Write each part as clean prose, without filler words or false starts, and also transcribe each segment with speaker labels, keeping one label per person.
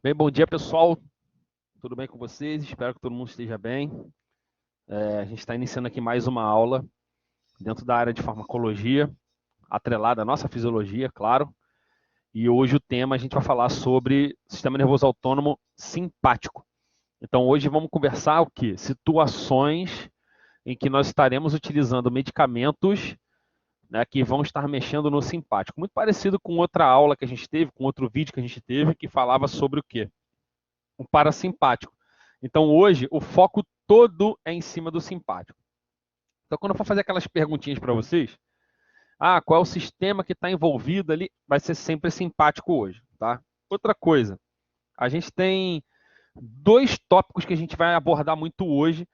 Speaker 1: Bem, bom dia, pessoal. Tudo bem com vocês? Espero que todo mundo esteja bem. A gente está iniciando aqui mais uma aula dentro da área de farmacologia, atrelada à nossa fisiologia, claro. E hoje o tema a gente vai falar sobre sistema nervoso autônomo simpático. Então hoje vamos conversar o quê? Situações em que nós estaremos utilizando medicamentos, né, que vão estar mexendo no simpático. Muito parecido com outra aula que a gente teve, com outro vídeo que a gente teve, que falava sobre o quê? O parasimpático. Então, hoje, o foco todo é em cima do simpático. Então, quando eu for fazer aquelas perguntinhas para vocês, qual é o sistema que está envolvido ali? Vai ser sempre simpático hoje, tá? Outra coisa, a gente tem dois tópicos que a gente vai abordar muito hoje,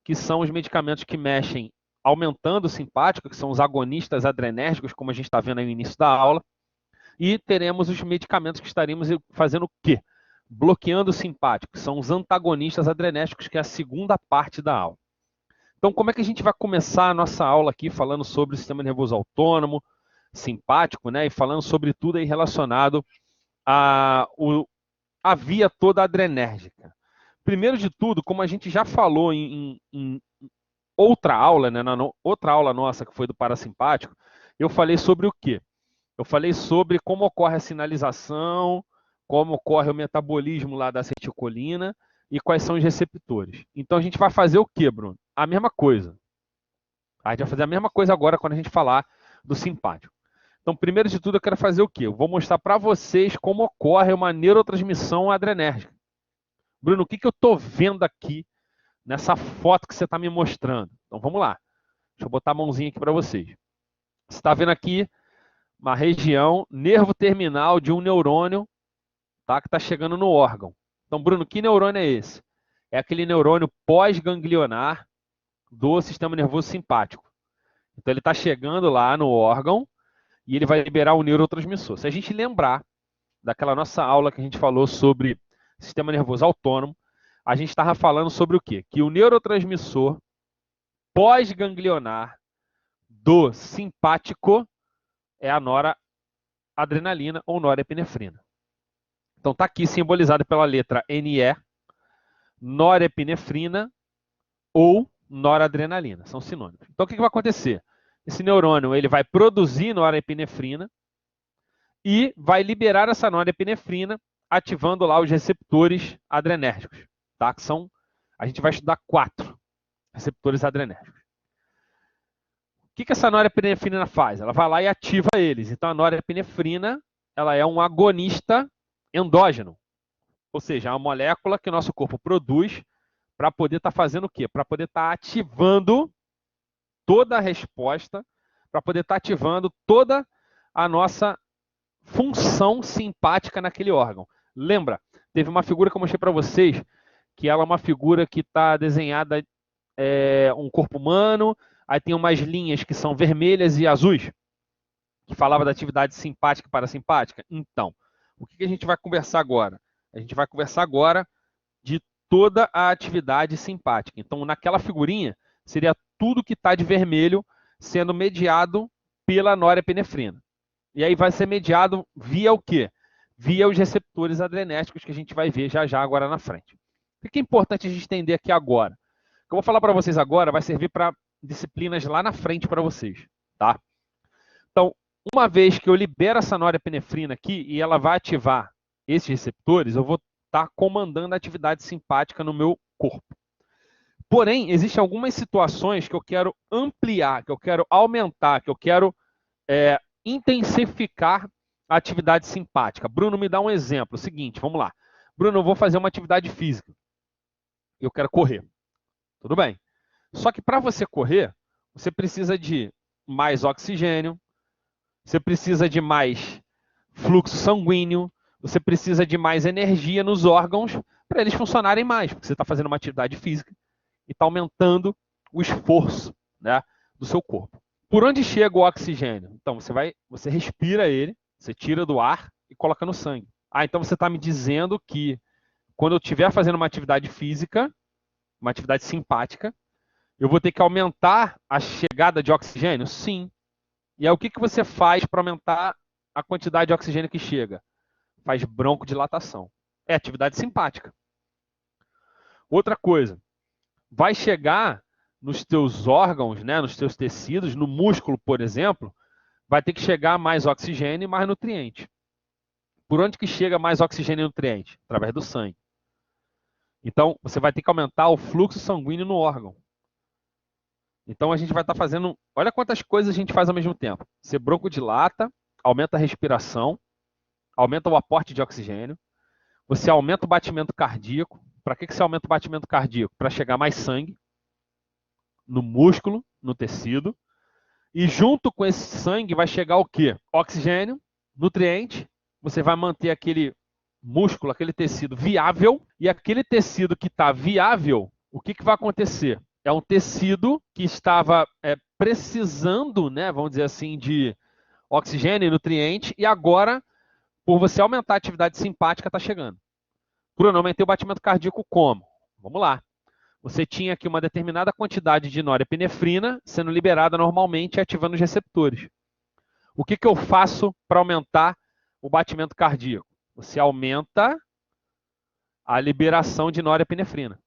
Speaker 1: que são os medicamentos que mexem aumentando o simpático, que são os agonistas adrenérgicos, como a gente está vendo aí no início da aula, e teremos os medicamentos que estaremos fazendo o quê? Bloqueando o simpático, que são os antagonistas adrenérgicos, que é a segunda parte da aula. Então, como é que a gente vai começar a nossa aula aqui falando sobre o sistema nervoso autônomo, simpático, né? E falando sobre tudo aí relacionado à via toda adrenérgica. Primeiro de tudo, como a gente já falou em outra aula, né? Outra aula nossa que foi do parasimpático, eu falei sobre o quê? Eu falei sobre como ocorre a sinalização, como ocorre o metabolismo lá da acetilcolina e quais são os receptores. Então a gente vai fazer o quê, Bruno? A mesma coisa. A gente vai fazer a mesma coisa agora quando a gente falar do simpático. Então, primeiro de tudo, eu quero fazer o quê? Eu vou mostrar para vocês como ocorre uma neurotransmissão adrenérgica. Bruno, o que eu estou vendo aqui nessa foto que você está me mostrando? Então, vamos lá. Deixa eu botar a mãozinha aqui para vocês. Você está vendo aqui uma região nervo terminal de um neurônio, tá, que está chegando no órgão. Então, Bruno, que neurônio é esse? É aquele neurônio pós-ganglionar do sistema nervoso simpático. Então, ele está chegando lá no órgão e ele vai liberar o neurotransmissor. Se a gente lembrar daquela nossa aula que a gente falou sobre sistema nervoso autônomo, a gente estava falando sobre o quê? Que o neurotransmissor pós-ganglionar do simpático é a noradrenalina ou norepinefrina. Então está aqui simbolizado pela letra NE, norepinefrina ou noradrenalina, são sinônimos. Então o que vai acontecer? Esse neurônio ele vai produzir norepinefrina e vai liberar essa norepinefrina, ativando lá os receptores adrenérgicos, tá? Que são, a gente vai estudar 4 receptores adrenérgicos. O que essa norepinefrina faz? Ela vai lá e ativa eles. Então a norepinefrina ela é um agonista endógeno, ou seja, é uma molécula que o nosso corpo produz para poder estar fazendo o quê? Para poder estar ativando toda a resposta, para poder estar ativando toda a nossa função simpática naquele órgão. Lembra? Teve uma figura que eu mostrei para vocês, que ela é uma figura que está desenhada um corpo humano, aí tem umas linhas que são vermelhas e azuis, que falava da atividade simpática e parasimpática. Então, o que a gente vai conversar agora? A gente vai conversar agora de toda a atividade simpática. Então, naquela figurinha, seria tudo que está de vermelho sendo mediado pela norepinefrina. E aí vai ser mediado via o quê? Via os receptores adrenérgicos que a gente vai ver já já agora na frente. O que é importante a gente entender aqui agora? O que eu vou falar para vocês agora vai servir para disciplinas lá na frente para vocês, tá? Então, uma vez que eu libero essa norepinefrina aqui e ela vai ativar esses receptores, eu vou estar comandando a atividade simpática no meu corpo. Porém, existem algumas situações que eu quero ampliar, que eu quero aumentar, que eu quero intensificar a atividade simpática. Bruno, me dá um exemplo. Seguinte, vamos lá. Bruno, eu vou fazer uma atividade física. Eu quero correr. Tudo bem. Só que para você correr, você precisa de mais oxigênio, você precisa de mais fluxo sanguíneo, você precisa de mais energia nos órgãos para eles funcionarem mais, porque você está fazendo uma atividade física e está aumentando o esforço, né, do seu corpo. Por onde chega o oxigênio? Então, você respira ele, você tira do ar e coloca no sangue. Então você está me dizendo que quando eu estiver fazendo uma atividade física, uma atividade simpática, eu vou ter que aumentar a chegada de oxigênio? Sim. E aí o que você faz para aumentar a quantidade de oxigênio que chega? Faz broncodilatação. É atividade simpática. Outra coisa, vai chegar nos teus órgãos, né, nos teus tecidos, no músculo, por exemplo, vai ter que chegar mais oxigênio e mais nutriente. Por onde que chega mais oxigênio e nutriente? Através do sangue. Então, você vai ter que aumentar o fluxo sanguíneo no órgão. Então, a gente vai estar fazendo... Olha quantas coisas a gente faz ao mesmo tempo. Você broncodilata, aumenta a respiração, aumenta o aporte de oxigênio, você aumenta o batimento cardíaco. Para que você aumenta o batimento cardíaco? Para chegar mais sangue no músculo, no tecido. E junto com esse sangue vai chegar o quê? Oxigênio, nutriente. Você vai manter aquele músculo, aquele tecido viável. E aquele tecido que está viável, o que vai acontecer? É um tecido que estava precisando, né, vamos dizer assim, de oxigênio e nutriente. E agora, por você aumentar a atividade simpática, está chegando. Bruno, aumentei o batimento cardíaco como? Vamos lá. Você tinha aqui uma determinada quantidade de norepinefrina sendo liberada normalmente e ativando os receptores. O que eu faço para aumentar o batimento cardíaco? Você aumenta a liberação de norepinefrina.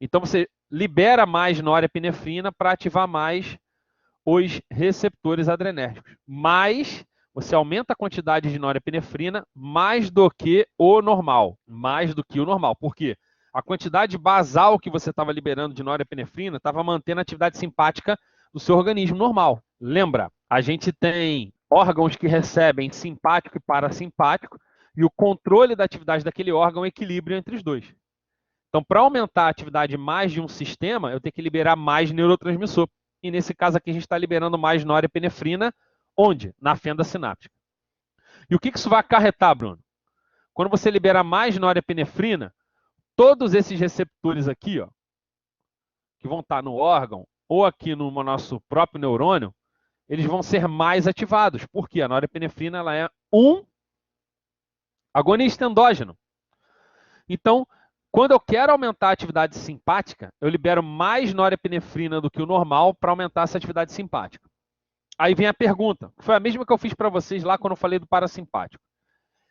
Speaker 1: Então, você libera mais norepinefrina para ativar mais os receptores adrenérgicos. Mas você aumenta a quantidade de norepinefrina mais do que o normal. Mais do que o normal. Por quê? A quantidade basal que você estava liberando de norepinefrina estava mantendo a atividade simpática do seu organismo normal. Lembra, a gente tem órgãos que recebem simpático e parasimpático e o controle da atividade daquele órgão é equilíbrio entre os dois. Então, para aumentar a atividade mais de um sistema, eu tenho que liberar mais neurotransmissor. E nesse caso aqui, a gente está liberando mais norepinefrina. Onde? Na fenda sináptica. E o que isso vai acarretar, Bruno? Quando você libera mais norepinefrina, todos esses receptores aqui, ó, que vão estar no órgão ou aqui no nosso próprio neurônio, eles vão ser mais ativados. Por quê? A norepinefrina ela é um agonista endógeno. Então, quando eu quero aumentar a atividade simpática, eu libero mais norepinefrina do que o normal para aumentar essa atividade simpática. Aí vem a pergunta, que foi a mesma que eu fiz para vocês lá quando eu falei do parasimpático.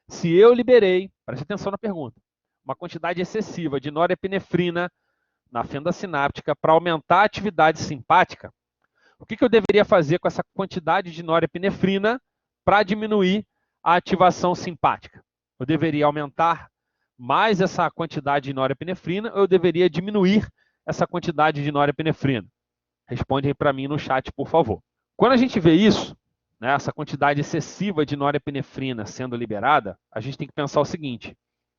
Speaker 1: Se eu liberei, preste atenção na pergunta, uma quantidade excessiva de norepinefrina na fenda sináptica para aumentar a atividade simpática, o que eu deveria fazer com essa quantidade de norepinefrina para diminuir a ativação simpática? Eu deveria aumentar mais essa quantidade de norepinefrina ou eu deveria diminuir essa quantidade de norepinefrina? Responde aí para mim no chat, por favor. Quando a gente vê isso, né, essa quantidade excessiva de norepinefrina sendo liberada, a gente tem que pensar o seguinte,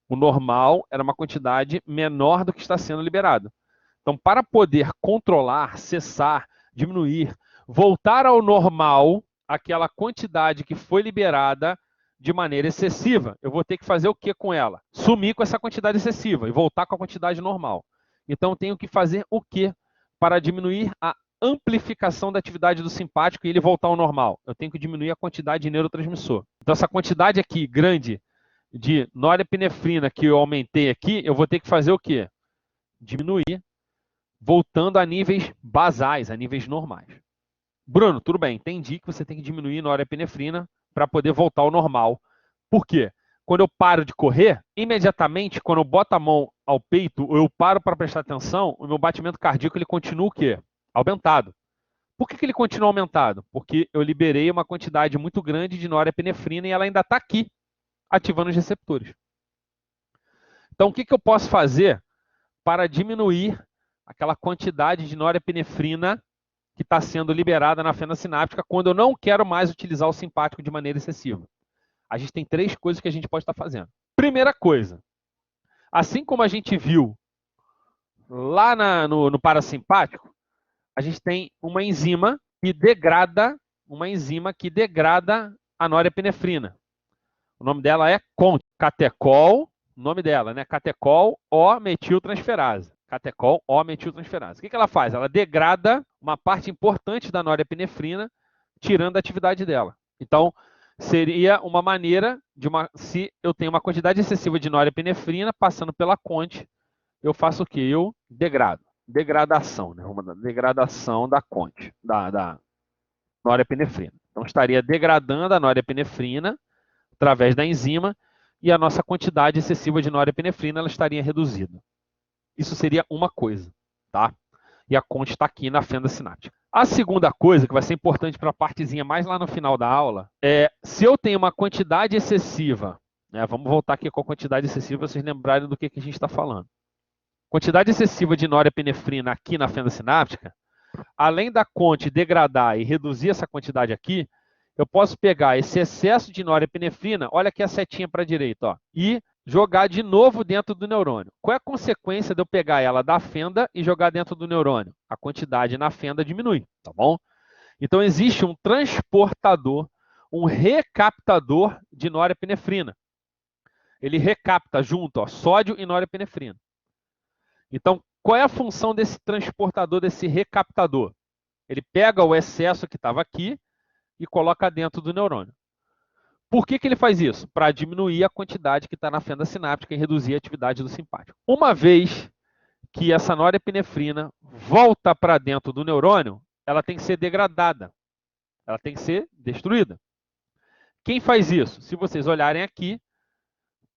Speaker 1: o normal era uma quantidade menor do que está sendo liberado. Então, para poder controlar, cessar, diminuir, voltar ao normal, aquela quantidade que foi liberada de maneira excessiva, eu vou ter que fazer o que com ela? Sumir com essa quantidade excessiva e voltar com a quantidade normal. Então, eu tenho que fazer o que para diminuir a amplificação da atividade do simpático e ele voltar ao normal? Eu tenho que diminuir a quantidade de neurotransmissor. Então, essa quantidade aqui grande de norepinefrina que eu aumentei aqui, eu vou ter que fazer o quê? Diminuir, voltando a níveis basais, a níveis normais. Bruno, tudo bem, entendi que você tem que diminuir a norepinefrina para poder voltar ao normal. Por quê? Quando eu paro de correr, imediatamente, quando eu boto a mão ao peito, ou eu paro para prestar atenção, o meu batimento cardíaco ele continua o quê? Aumentado. Por que ele continua aumentado? Porque eu liberei uma quantidade muito grande de norepinefrina e ela ainda está aqui, ativando os receptores. Então, o que eu posso fazer para diminuir aquela quantidade de norepinefrina que está sendo liberada na fenda sináptica quando eu não quero mais utilizar o simpático de maneira excessiva? A gente tem 3 coisas que a gente pode estar fazendo. Primeira coisa, assim como a gente viu lá no parasimpático, a gente tem uma enzima que degrada a norepinefrina. O nome dela é CONT, catecol, o nome dela, né? Catecol O-metiltransferase. Catecol O-metiltransferase. O que ela faz? Ela degrada uma parte importante da norepinefrina, tirando a atividade dela. Então, seria uma maneira de se eu tenho uma quantidade excessiva de norepinefrina passando pela CONT, eu faço o quê? Eu degrado. Degradação, né? Uma degradação da CONT, da norepinefrina. Então, estaria degradando a norepinefrina através da enzima e a nossa quantidade excessiva de norepinefrina ela estaria reduzida. Isso seria uma coisa, tá? E a conta está aqui na fenda sináptica. A segunda coisa, que vai ser importante para a partezinha mais lá no final da aula, é se eu tenho uma quantidade excessiva, né, vamos voltar aqui com a quantidade excessiva para vocês lembrarem do que a gente está falando. Quantidade excessiva de norepinefrina aqui na fenda sináptica, além da conte degradar e reduzir essa quantidade aqui, eu posso pegar esse excesso de norepinefrina, olha aqui a setinha para a direita, ó, e jogar de novo dentro do neurônio. Qual é a consequência de eu pegar ela da fenda e jogar dentro do neurônio? A quantidade na fenda diminui, tá bom? Então existe um transportador, um recaptador de norepinefrina. Ele recapta junto, ó, sódio e norepinefrina. Então, qual é a função desse transportador, desse recaptador? Ele pega o excesso que estava aqui e coloca dentro do neurônio. Por que ele faz isso? Para diminuir a quantidade que está na fenda sináptica e reduzir a atividade do simpático. Uma vez que essa norepinefrina volta para dentro do neurônio, ela tem que ser degradada. Ela tem que ser destruída. Quem faz isso? Se vocês olharem aqui,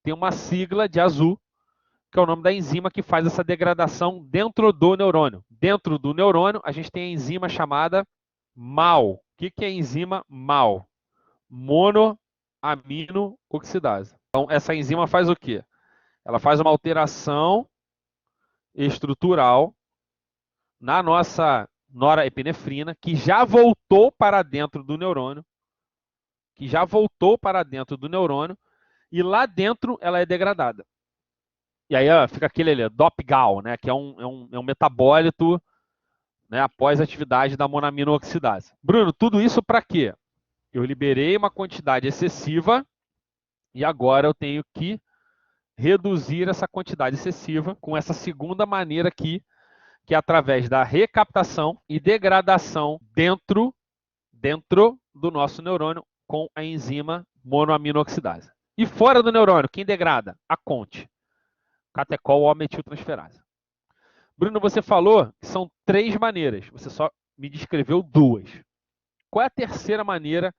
Speaker 1: tem uma sigla de azul, que é o nome da enzima que faz essa degradação dentro do neurônio. Dentro do neurônio, a gente tem a enzima chamada MAO. O que é a enzima MAO? Monoamino oxidase. Então, essa enzima faz o quê? Ela faz uma alteração estrutural na nossa norepinefrina, que já voltou para dentro do neurônio, e lá dentro ela é degradada. E aí ó, fica aquele ali, DOP-GAL, né, que é um metabólito, né, após a atividade da monoamino-oxidase. Bruno, tudo isso para quê? Eu liberei uma quantidade excessiva e agora eu tenho que reduzir essa quantidade excessiva com essa segunda maneira aqui, que é através da recaptação e degradação dentro do nosso neurônio com a enzima monoamino-oxidase. E fora do neurônio, quem degrada? A CONT, catecol ou metiltransferase. Bruno, você falou que são 3 maneiras, você só me descreveu 2. Qual é a terceira maneira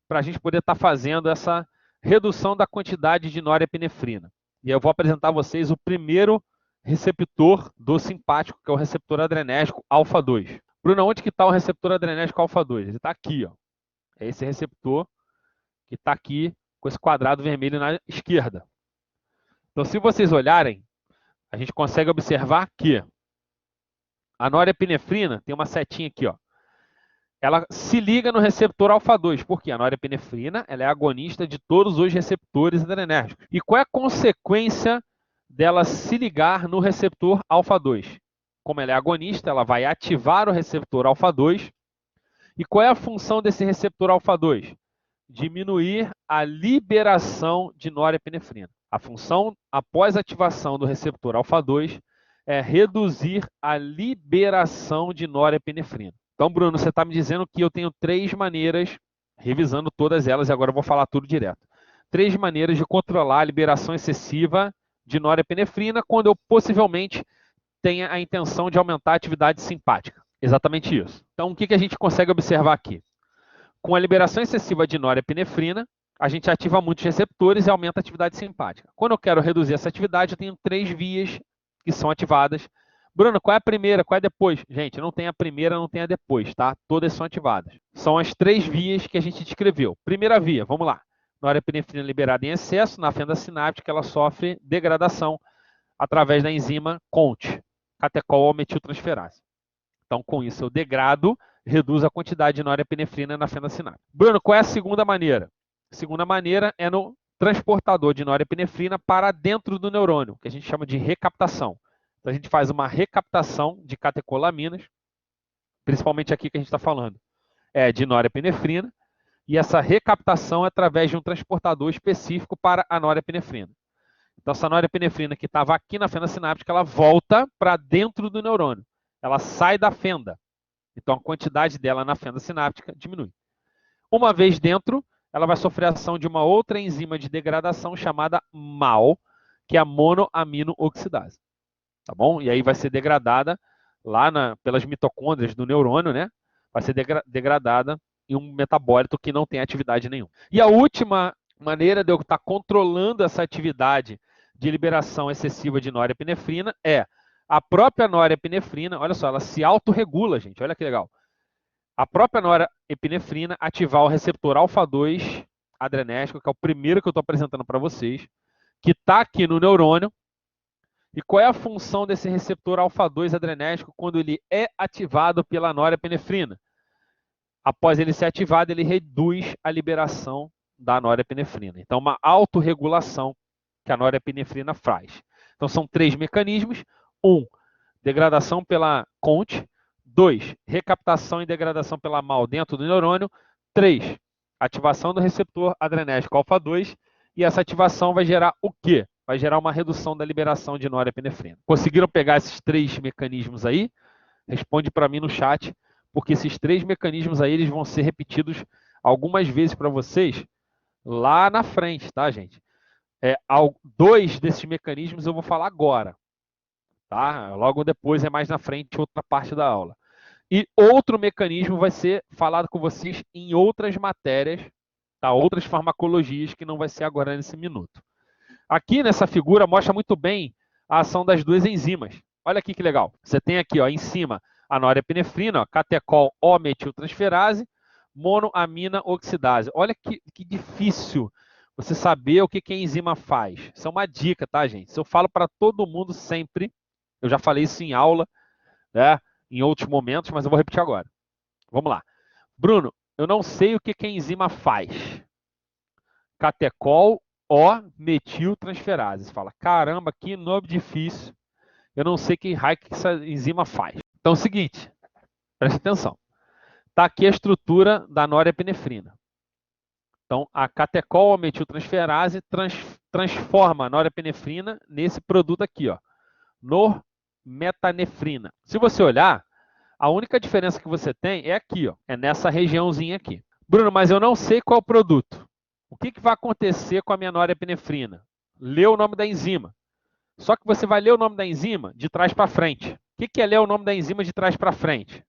Speaker 1: para a gente poder estar fazendo essa redução da quantidade de norepinefrina? E eu vou apresentar a vocês o primeiro receptor do simpático, que é o receptor adrenérgico alfa-2. Bruno, onde que está o receptor adrenérgico alfa-2? Ele está aqui, ó. É esse receptor que está aqui com esse quadrado vermelho na esquerda. Então, se vocês olharem, a gente consegue observar que a norepinefrina tem uma setinha aqui, ó. Ela se liga no receptor alfa-2, porque a norepinefrina ela é agonista de todos os receptores adrenérgicos. E qual é a consequência dela se ligar no receptor alfa-2? Como ela é agonista, ela vai ativar o receptor alfa-2. E qual é a função desse receptor alfa-2? Diminuir a liberação de norepinefrina. A função, após a ativação do receptor alfa-2, é reduzir a liberação de norepinefrina. Então, Bruno, você está me dizendo que eu tenho 3 maneiras, revisando todas elas, e agora eu vou falar tudo direto. 3 maneiras de controlar a liberação excessiva de norepinefrina quando eu possivelmente tenha a intenção de aumentar a atividade simpática. Exatamente isso. Então, o que a gente consegue observar aqui? Com a liberação excessiva de norepinefrina, a gente ativa muitos receptores e aumenta a atividade simpática. Quando eu quero reduzir essa atividade, eu tenho 3 vias que são ativadas. Bruno, qual é a primeira? Qual é depois? Gente, não tem a primeira, não tem a depois, tá? Todas são ativadas. São as 3 vias que a gente descreveu. Primeira via, vamos lá. Norepinefrina liberada em excesso, na fenda sináptica, ela sofre degradação através da enzima CONT, catecol ou metiltransferase. Então, com isso, eu degrado, reduzo a quantidade de norepinefrina na fenda sináptica. Bruno, qual é a segunda maneira? A segunda maneira é no transportador de norepinefrina para dentro do neurônio, que a gente chama de recaptação. Então, a gente faz uma recaptação de catecolaminas, principalmente aqui que a gente está falando, de norepinefrina, e essa recaptação é através de um transportador específico para a norepinefrina. Então, essa norepinefrina que estava aqui na fenda sináptica, ela volta para dentro do neurônio. Ela sai da fenda. Então, a quantidade dela na fenda sináptica diminui. Uma vez dentro, ela vai sofrer a ação de uma outra enzima de degradação chamada MAO, que é a monoamino-oxidase. Tá bom? E aí vai ser degradada lá pelas mitocôndrias do neurônio, né? Vai ser degradada em um metabólito que não tem atividade nenhuma. E a última maneira de eu estar controlando essa atividade de liberação excessiva de norepinefrina é a própria norepinefrina, olha só, ela se autorregula, gente, olha que legal. A própria norepinefrina ativar o receptor alfa-2 adrenérgico, que é o primeiro que eu estou apresentando para vocês, que está aqui no neurônio. E qual é a função desse receptor alfa-2 adrenérgico quando ele é ativado pela norepinefrina? Após ele ser ativado, ele reduz a liberação da norepinefrina. Então, uma autorregulação que a norepinefrina faz. Então, são 3 mecanismos. 1, degradação pela CONT. 2, recaptação e degradação pela MAL dentro do neurônio. 3, ativação do receptor adrenérgico alfa-2. E essa ativação vai gerar o quê? Vai gerar uma redução da liberação de norepinefrina. Conseguiram pegar esses 3 mecanismos aí? Responde para mim no chat, porque esses 3 mecanismos aí eles vão ser repetidos algumas vezes para vocês lá na frente, tá, gente? 2 desses mecanismos eu vou falar agora, tá? Logo depois é mais na frente, outra parte da aula. E outro mecanismo vai ser falado com vocês em outras matérias, tá? Outras farmacologias que não vai ser agora nesse minuto. Aqui nessa figura mostra muito bem a ação das 2 enzimas. Olha aqui que legal. Você tem aqui, ó, em cima a norepinefrina, ó, catecol O-metiltransferase, monoamina oxidase. Olha que difícil você saber o que a enzima faz. Isso é uma dica, tá, gente? Isso eu falo para todo mundo sempre. Eu já falei isso em aula, né, em outros momentos, mas eu vou repetir agora. Vamos lá. Bruno, eu não sei o que a enzima faz. Catecol O-metiltransferase. Você fala, caramba, que nome difícil. Eu não sei que raio que essa enzima faz. Então é o seguinte, preste atenção. Está aqui a estrutura da norepinefrina. Então, a catecol O-metiltransferase transforma a norepinefrina nesse produto aqui, ó, normetanefrina. Se você olhar, a única diferença que você tem é aqui, ó, é nessa regiãozinha aqui. Bruno, mas eu não sei qual é o produto. O que vai acontecer com a minha norepinefrina? Lê o nome da enzima. Só que você vai ler o nome da enzima de trás para frente. O que é ler o nome da enzima de trás para frente?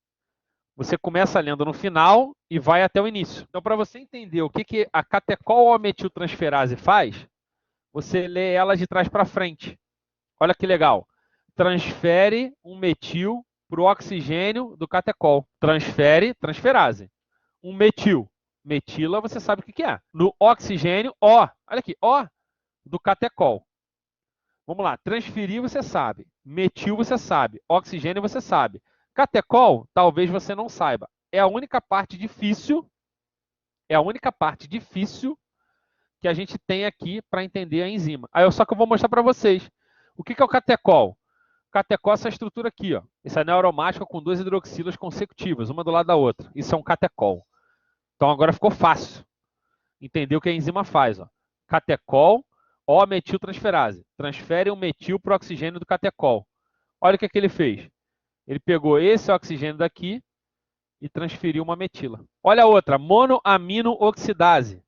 Speaker 1: Você começa lendo no final e vai até o início. Então, para você entender o que a catecol O-metiltransferase faz, você lê ela de trás para frente. Olha que legal. Transfere um metil para o oxigênio do catecol. Transfere, transferase. Um metil. Metila, você sabe o que é. No oxigênio, O. Olha aqui, O do catecol. Vamos lá, transferir você sabe, metil você sabe, oxigênio você sabe. Catecol, talvez você não saiba. É a única parte difícil, que a gente tem aqui para entender a enzima. Aí só que eu vou mostrar para vocês. O que é o catecol? O catecol é essa estrutura aqui, ó. Esse anel aromático com 2 hidroxilas consecutivas, uma do lado da outra. Isso é um catecol. Então agora ficou fácil entender o que a enzima faz, ó. Catecol, O-metiltransferase. Transfere um metil para o oxigênio do catecol. Olha o que ele fez. Ele pegou esse oxigênio daqui e transferiu uma metila. Olha a outra, monoamino oxidase.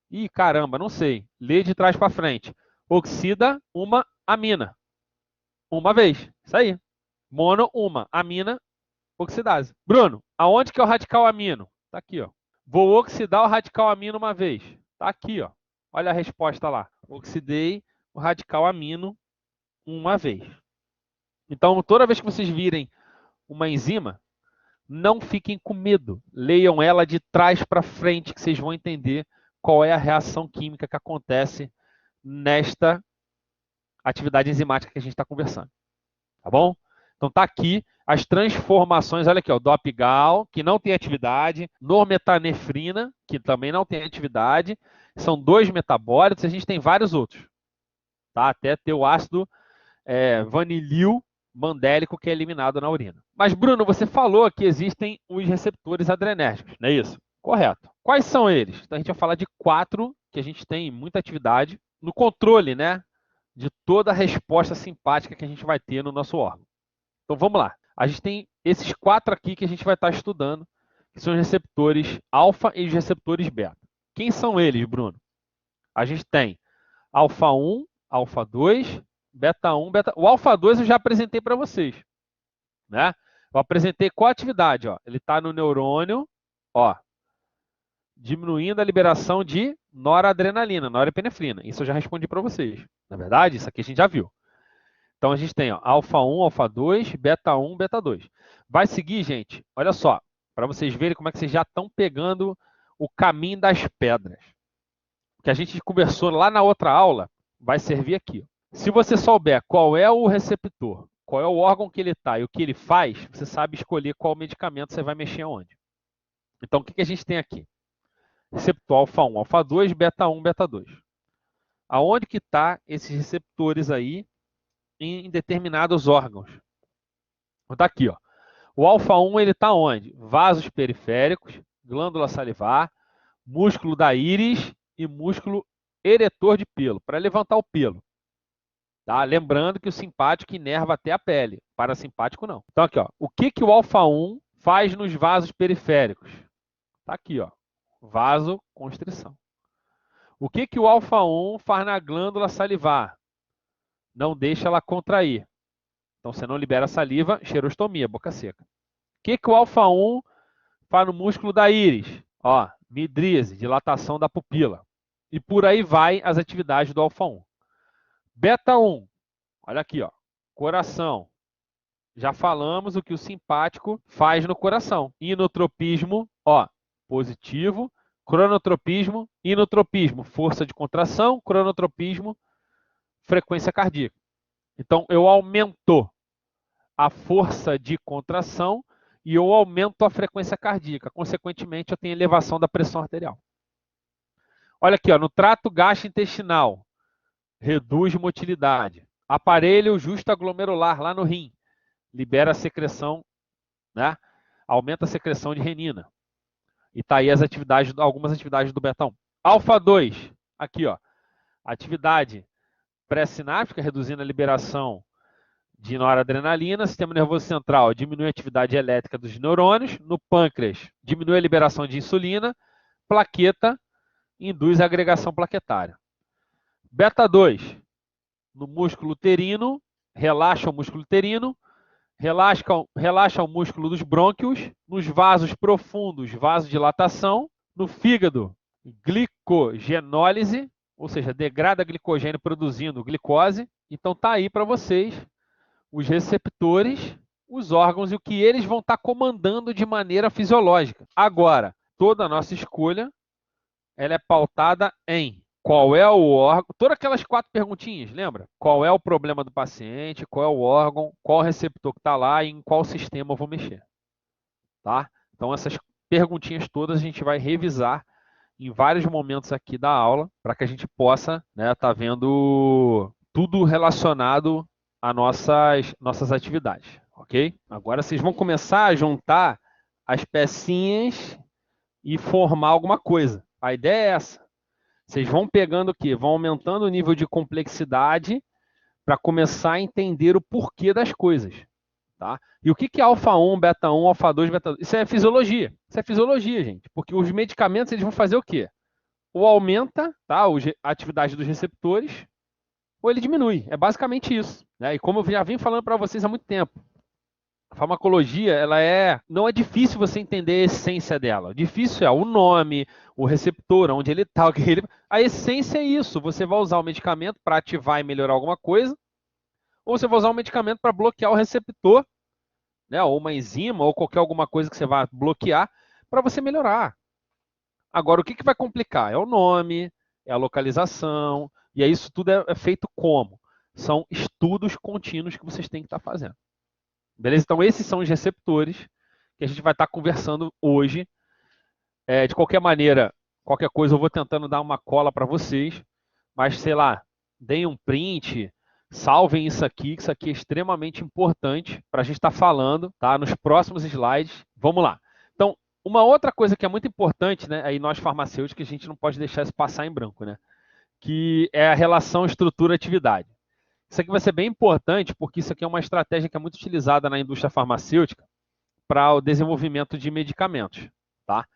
Speaker 1: Ih, caramba, não sei. Lê de trás para frente. Oxida uma amina. Uma vez. Isso aí. Mono, uma. Amina, oxidase. Bruno, aonde que é o radical amino? Está aqui, ó. Vou oxidar o radical amino uma vez. Está aqui, ó. Olha a resposta lá. Oxidei o radical amino uma vez. Então, toda vez que vocês virem uma enzima, não fiquem com medo. Leiam ela de trás para frente, que vocês vão entender qual é a reação química que acontece nesta atividade enzimática que a gente está conversando. Tá bom? Então, tá aqui as transformações. Olha aqui, ó, Dopgal, que não tem atividade, normetanefrina, que também não tem atividade. São 2 metabólitos, a gente tem vários outros. Tá? Até ter o ácido vanilil mandélico, que é eliminado na urina. Mas, Bruno, você falou que existem os receptores adrenérgicos, não é isso? Correto. Quais são eles? Então, a gente vai falar de 4 que a gente tem muita atividade no controle, né, de toda a resposta simpática que a gente vai ter no nosso órgão. Então, vamos lá. A gente tem esses 4 aqui que a gente vai estar estudando, que são os receptores alfa e os receptores beta. Quem são eles, Bruno? A gente tem alfa 1, alfa 2, beta 1, beta... O alfa 2 eu já apresentei para vocês, né? Eu apresentei qual atividade, ó. Ele está no neurônio, ó. diminuindo a liberação de noradrenalina, norepinefrina. Isso eu já respondi para vocês. Na verdade, isso aqui a gente já viu. Então a gente tem ó, alfa 1, alfa 2, beta 1, beta 2. Vai seguir, gente, olha só, para vocês verem como é que vocês já estão pegando o caminho das pedras. O que a gente conversou lá na outra aula vai servir aqui. Se você souber qual é o receptor, qual é o órgão que ele está e o que ele faz, você sabe escolher qual medicamento você vai mexer aonde. Então, o que a gente tem aqui? Receptor alfa 1, alfa 2, beta 1, beta 2. Aonde que está esses receptores aí em determinados órgãos? Está aqui, ó. O alfa 1 ele está onde? Vasos periféricos, glândula salivar, músculo da íris e músculo eretor de pelo, para levantar o pelo. Tá? Lembrando que o simpático inerva até a pele, parasimpático não. Então aqui, ó, o que o alfa 1 faz nos vasos periféricos? Tá aqui, ó, vasoconstrição. O que o alfa 1 faz na glândula salivar? Não deixa ela contrair. Então você não libera saliva, xerostomia, boca seca. O que o alfa 1 faz no músculo da íris? Ó, midríase, dilatação da pupila. E por aí vai as atividades do alfa 1. Beta 1, olha aqui, ó, coração. Já falamos o que o simpático faz no coração. Inotropismo, ó, positivo. Cronotropismo, inotropismo, força de contração. Cronotropismo, frequência cardíaca. Então, eu aumento a força de contração e eu aumento a frequência cardíaca. Consequentemente, eu tenho elevação da pressão arterial. Olha aqui, ó, no trato gastrointestinal, reduz motilidade. Aparelho justaglomerular lá no rim, libera a secreção, né? Aumenta a secreção de renina. E tá aí as atividades, algumas atividades do beta 1. Alfa 2, aqui, ó, atividade pré-sináptica, reduzindo a liberação de noradrenalina. Sistema nervoso central, diminui a atividade elétrica dos neurônios. No pâncreas, diminui a liberação de insulina. Plaqueta, induz a agregação plaquetária. Beta 2, no músculo uterino, relaxa o músculo uterino, relaxa o músculo dos brônquios, nos vasos profundos, vasodilatação, no fígado, glicogenólise, ou seja, degrada glicogênio produzindo glicose. Então tá aí para vocês os receptores, os órgãos e o que eles vão estar comandando de maneira fisiológica. Agora, toda a nossa escolha ela é pautada em qual é o órgão, todas aquelas 4 perguntinhas, lembra? Qual é o problema do paciente, qual é o órgão, qual o receptor que está lá e em qual sistema eu vou mexer. Tá? Então, essas perguntinhas todas a gente vai revisar em vários momentos aqui da aula para que a gente possa tá vendo tudo relacionado às nossas atividades, ok? Agora vocês vão começar a juntar as pecinhas e formar alguma coisa. A ideia é essa. Vocês vão pegando o quê? Vão aumentando o nível de complexidade para começar a entender o porquê das coisas. Tá? E o que é alfa 1, beta 1, alfa 2, beta 2? Isso é fisiologia. Isso é fisiologia, gente. Porque os medicamentos eles vão fazer o quê? Ou aumenta a atividade dos receptores, ou ele diminui. É basicamente isso. Né? E como eu já vim falando para vocês há muito tempo, a farmacologia, não é difícil você entender a essência dela. O difícil é o nome, o receptor, onde ele está. A essência é isso. Você vai usar o medicamento para ativar e melhorar alguma coisa, ou você vai usar o medicamento para bloquear o receptor, né? Ou uma enzima, ou qualquer alguma coisa que você vai bloquear, para você melhorar. Agora, o que vai complicar? É o nome, é a localização, e aí isso tudo é feito como? São estudos contínuos que vocês têm que estar fazendo. Beleza? Então, esses são os receptores que a gente vai estar conversando hoje. De qualquer maneira, qualquer coisa eu vou tentando dar uma cola para vocês, mas, sei lá, deem um print, salvem isso aqui, que isso aqui é extremamente importante para a gente estar falando, tá? Nos próximos slides. Vamos lá. Então, uma outra coisa que é muito importante, né? Aí nós farmacêuticos, a gente não pode deixar isso passar em branco, né? Que é a relação estrutura-atividade. Isso aqui vai ser bem importante, porque isso aqui é uma estratégia que é muito utilizada na indústria farmacêutica para o desenvolvimento de medicamentos. Tá?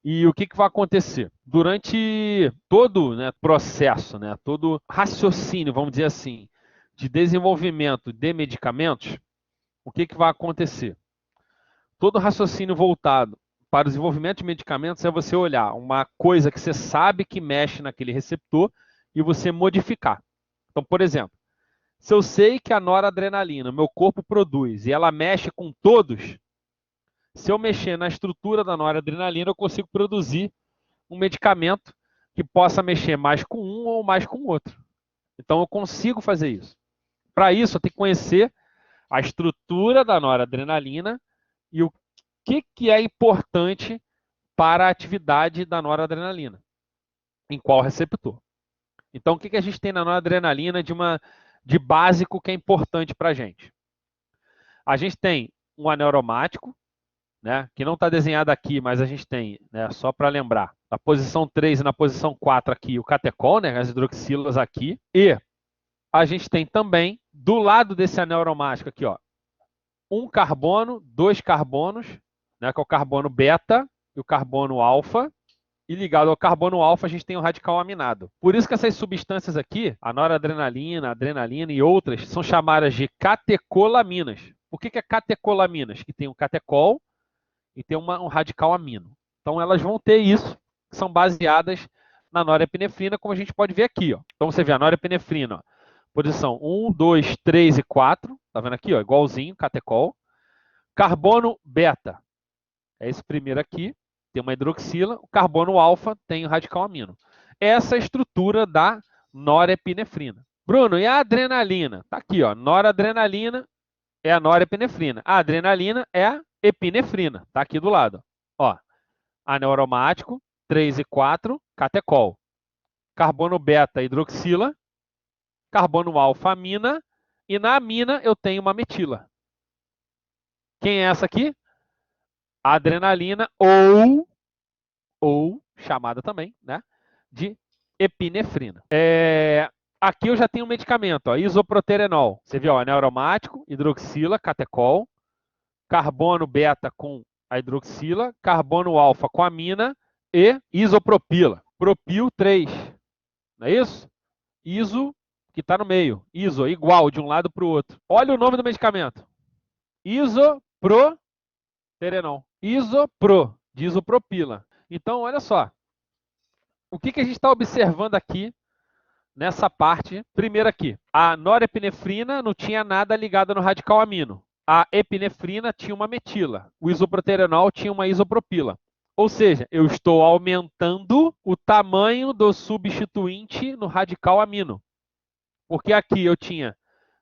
Speaker 1: E o que vai acontecer? Durante todo processo, todo raciocínio, vamos dizer assim, de desenvolvimento de medicamentos, o que vai acontecer? Todo raciocínio voltado para o desenvolvimento de medicamentos é você olhar uma coisa que você sabe que mexe naquele receptor e você modificar. Então, por exemplo, se eu sei que a noradrenalina, meu corpo produz, e ela mexe com todos, se eu mexer na estrutura da noradrenalina, eu consigo produzir um medicamento que possa mexer mais com um ou mais com o outro. Então, eu consigo fazer isso. Para isso, eu tenho que conhecer a estrutura da noradrenalina e o que é importante para a atividade da noradrenalina, em qual receptor. Então, o que a gente tem na noradrenalina de básico que é importante para a gente? A gente tem um anel aromático, né, que não está desenhado aqui, mas a gente tem, né, só para lembrar, na posição 3 e na posição 4 aqui, o catecol, né, as hidroxilas aqui, e a gente tem também, do lado desse anel aromático aqui, ó, um carbono, dois carbonos, né, que é o carbono beta e o carbono alfa, e ligado ao carbono alfa a gente tem o radical aminado. Por isso que essas substâncias aqui, a noradrenalina, a adrenalina e outras, são chamadas de catecolaminas. Por que é catecolaminas? Que tem um catecol e tem um radical amino. Então elas vão ter isso, que são baseadas na norepinefrina, como a gente pode ver aqui. Ó. Então você vê a norepinefrina, ó, posição 1, 2, 3 e 4, tá vendo aqui? Ó, igualzinho, catecol. Carbono beta, é esse primeiro aqui, tem uma hidroxila. O carbono alfa tem o radical amino. Essa é a estrutura da norepinefrina. Bruno, e a adrenalina? Tá aqui, ó, noradrenalina é a norepinefrina. A adrenalina é a epinefrina, tá aqui do lado. Ó, anel aromático, 3 e 4, catecol. Carbono beta, hidroxila. Carbono alfa, amina. E na amina eu tenho uma metila. Quem é essa aqui? A adrenalina ou chamada também, né, de epinefrina. Aqui eu já tenho um medicamento, ó, isoproterenol. Você viu, ó, anel aromático, hidroxila, catecol, carbono beta com a hidroxila, carbono alfa com a amina e isopropila. Propil 3, não é isso? Iso, que está no meio. Iso, igual, de um lado para o outro. Olha o nome do medicamento. Isoproterenol. Isopro, de isopropila. Então, olha só. O que a gente está observando aqui nessa parte? Primeiro aqui, a norepinefrina não tinha nada ligado no radical amino. A epinefrina tinha uma metila. O isoproterenol tinha uma isopropila. Ou seja, eu estou aumentando o tamanho do substituinte no radical amino. Porque aqui eu tinha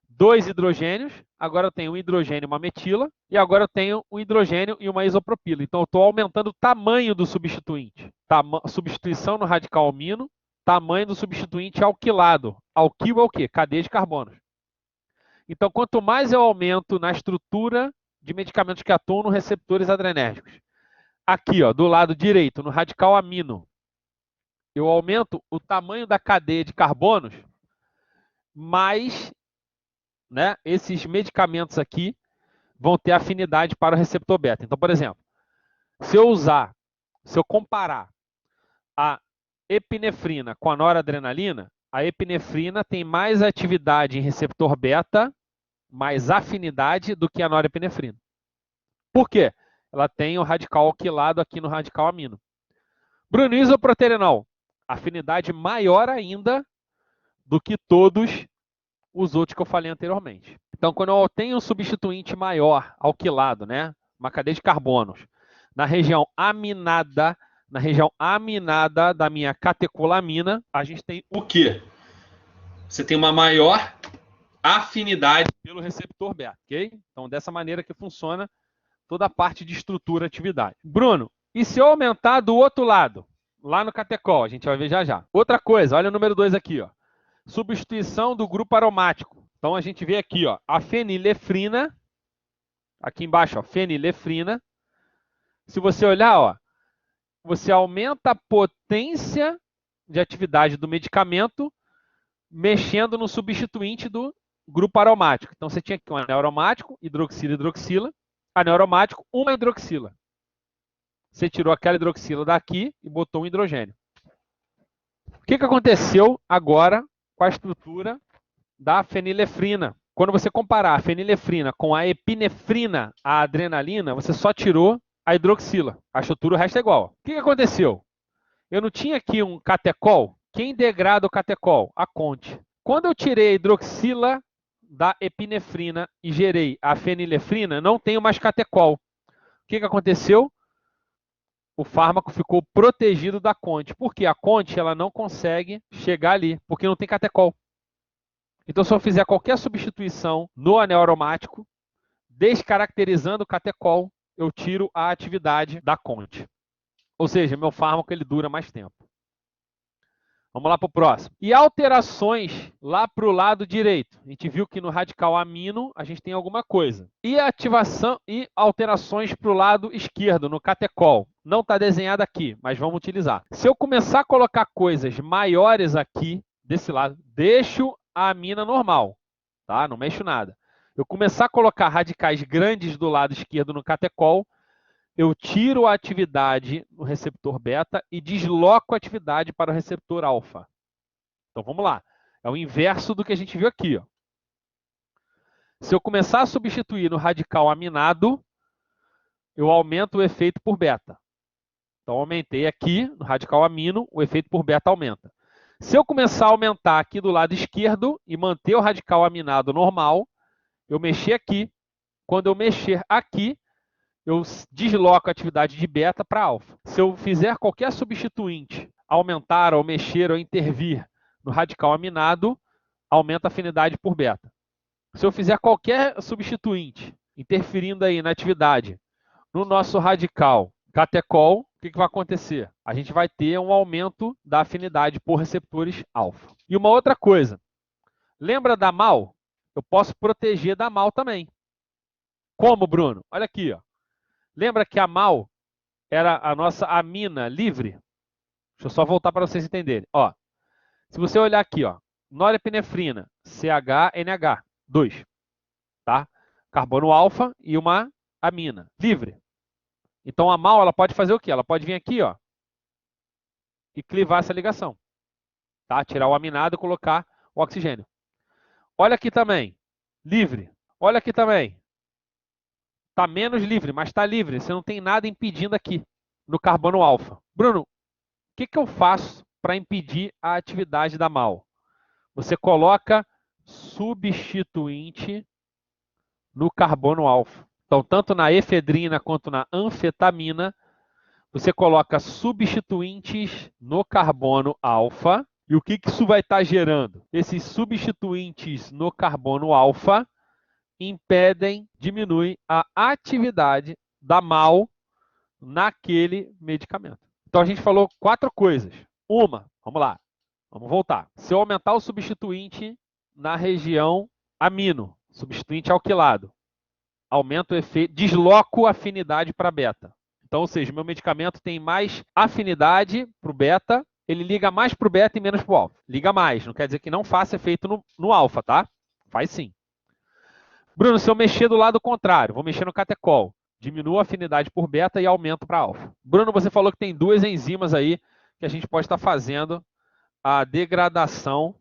Speaker 1: 2 hidrogênios, agora eu tenho um hidrogênio e uma metila, e agora eu tenho um hidrogênio e uma isopropila. Então eu estou aumentando o tamanho do substituinte. Substituição no radical amino, tamanho do substituinte alquilado. Alquil é o quê? Cadeia de carbonos. Então, quanto mais eu aumento na estrutura de medicamentos que atuam nos receptores adrenérgicos, aqui, ó, do lado direito, no radical amino, eu aumento o tamanho da cadeia de carbonos, mais, né, esses medicamentos aqui vão ter afinidade para o receptor beta. Então, por exemplo, se eu comparar a epinefrina com a noradrenalina, a epinefrina tem mais atividade em receptor beta, mais afinidade do que a norepinefrina. Por quê? Ela tem o radical alquilado aqui no radical amino. Bruno, isoproterenol, afinidade maior ainda do que todos os outros que eu falei anteriormente. Então, quando eu tenho um substituinte maior, alquilado, né, uma cadeia de carbonos, na região aminada da minha catecolamina, a gente tem o quê? Você tem uma maior afinidade pelo receptor beta, ok? Então, dessa maneira que funciona toda a parte de estrutura e atividade. Bruno, e se eu aumentar do outro lado, lá no catecol, a gente vai ver já já. Outra coisa, olha o número 2 aqui, ó. Substituição do grupo aromático. Então, a gente vê aqui, ó, a fenilefrina, aqui embaixo, ó, fenilefrina. Se você olhar, ó, você aumenta a potência de atividade do medicamento mexendo no substituinte do grupo aromático. Então, você tinha aqui um anel aromático, hidroxila, hidroxila, anel aromático, uma hidroxila. Você tirou aquela hidroxila daqui e botou um hidrogênio. O que aconteceu agora com a estrutura da fenilefrina? Quando você comparar a fenilefrina com a epinefrina, a adrenalina, você só tirou a hidroxila. A estrutura, o resto é igual. O que aconteceu? Eu não tinha aqui um catecol. Quem degrada o catecol? A conte. Quando eu tirei a hidroxila da epinefrina e gerei a fenilefrina, não tenho mais catecol. O que aconteceu? O fármaco ficou protegido da conte. Porque a conte ela não consegue chegar ali, porque não tem catecol. Então, se eu fizer qualquer substituição no anel aromático, descaracterizando o catecol, eu tiro a atividade da conte. Ou seja, meu fármaco ele dura mais tempo. Vamos lá para o próximo. E alterações lá para o lado direito. A gente viu que no radical amino a gente tem alguma coisa. E ativação e alterações para o lado esquerdo, no catecol. Não está desenhado aqui, mas vamos utilizar. Se eu começar a colocar coisas maiores aqui, desse lado, deixo a amina normal, tá? Não mexo nada. Eu começar a colocar radicais grandes do lado esquerdo no catecol, eu tiro a atividade no receptor beta e desloco a atividade para o receptor alfa. Então vamos lá. É o inverso do que a gente viu aqui. Ó. Se eu começar a substituir no radical aminado, eu aumento o efeito por beta. Então aumentei aqui no radical amino, o efeito por beta aumenta. Se eu começar a aumentar aqui do lado esquerdo e manter o radical aminado normal, eu mexer aqui. Quando eu mexer aqui, eu desloco a atividade de beta para alfa. Se eu fizer qualquer substituinte, aumentar ou mexer ou intervir no radical aminado, aumenta a afinidade por beta. Se eu fizer qualquer substituinte, interferindo aí na atividade, no nosso radical catecol, o que vai acontecer? A gente vai ter um aumento da afinidade por receptores alfa. E uma outra coisa, lembra da MAL? Eu posso proteger da MAL também. Como, Bruno? Olha aqui, ó. Lembra que a MAL era a nossa amina livre? Deixa eu só voltar para vocês entenderem. Ó, se você olhar aqui, ó, norepinefrina, CHNH2, tá? Carbono alfa e uma amina livre. Então a MAL ela pode fazer o quê? Ela pode vir aqui, ó, e clivar essa ligação, tá? Tirar o aminado e colocar o oxigênio. Olha aqui também, livre. Olha aqui também. Está menos livre, mas está livre. Você não tem nada impedindo aqui no carbono alfa. Bruno, o que eu faço para impedir a atividade da MAL? Você coloca substituinte no carbono alfa. Então, tanto na efedrina quanto na anfetamina, você coloca substituintes no carbono alfa. E o que isso vai estar gerando? Esses substituintes no carbono alfa impedem, diminuem a atividade da MAL naquele medicamento. Então a gente falou 4 coisas. Uma, vamos lá, vamos voltar. Se eu aumentar o substituinte na região amino, substituinte alquilado, aumento o efeito, desloco a afinidade para beta. Então, ou seja, meu medicamento tem mais afinidade para o beta, ele liga mais para o beta e menos para o alfa. Liga mais, não quer dizer que não faça efeito no alfa, tá? Faz sim. Bruno, se eu mexer do lado contrário, vou mexer no catecol, diminuo a afinidade por beta e aumento para alfa. Bruno, você falou que tem 2 enzimas aí que a gente pode estar fazendo a degradação,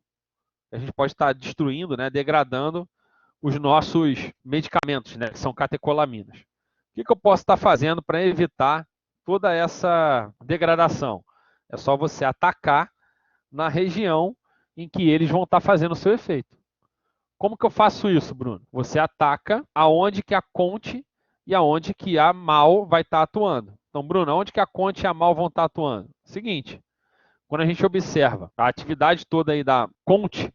Speaker 1: a gente pode estar destruindo, né, degradando os nossos medicamentos, né, que são catecolaminas. O que eu posso estar fazendo para evitar toda essa degradação? É só você atacar na região em que eles vão estar fazendo o seu efeito. Como que eu faço isso, Bruno? Você ataca aonde que a conte e aonde que a MAL vai estar atuando. Então, Bruno, aonde que a conte e a MAL vão estar atuando? Seguinte, quando a gente observa a atividade toda aí da conte,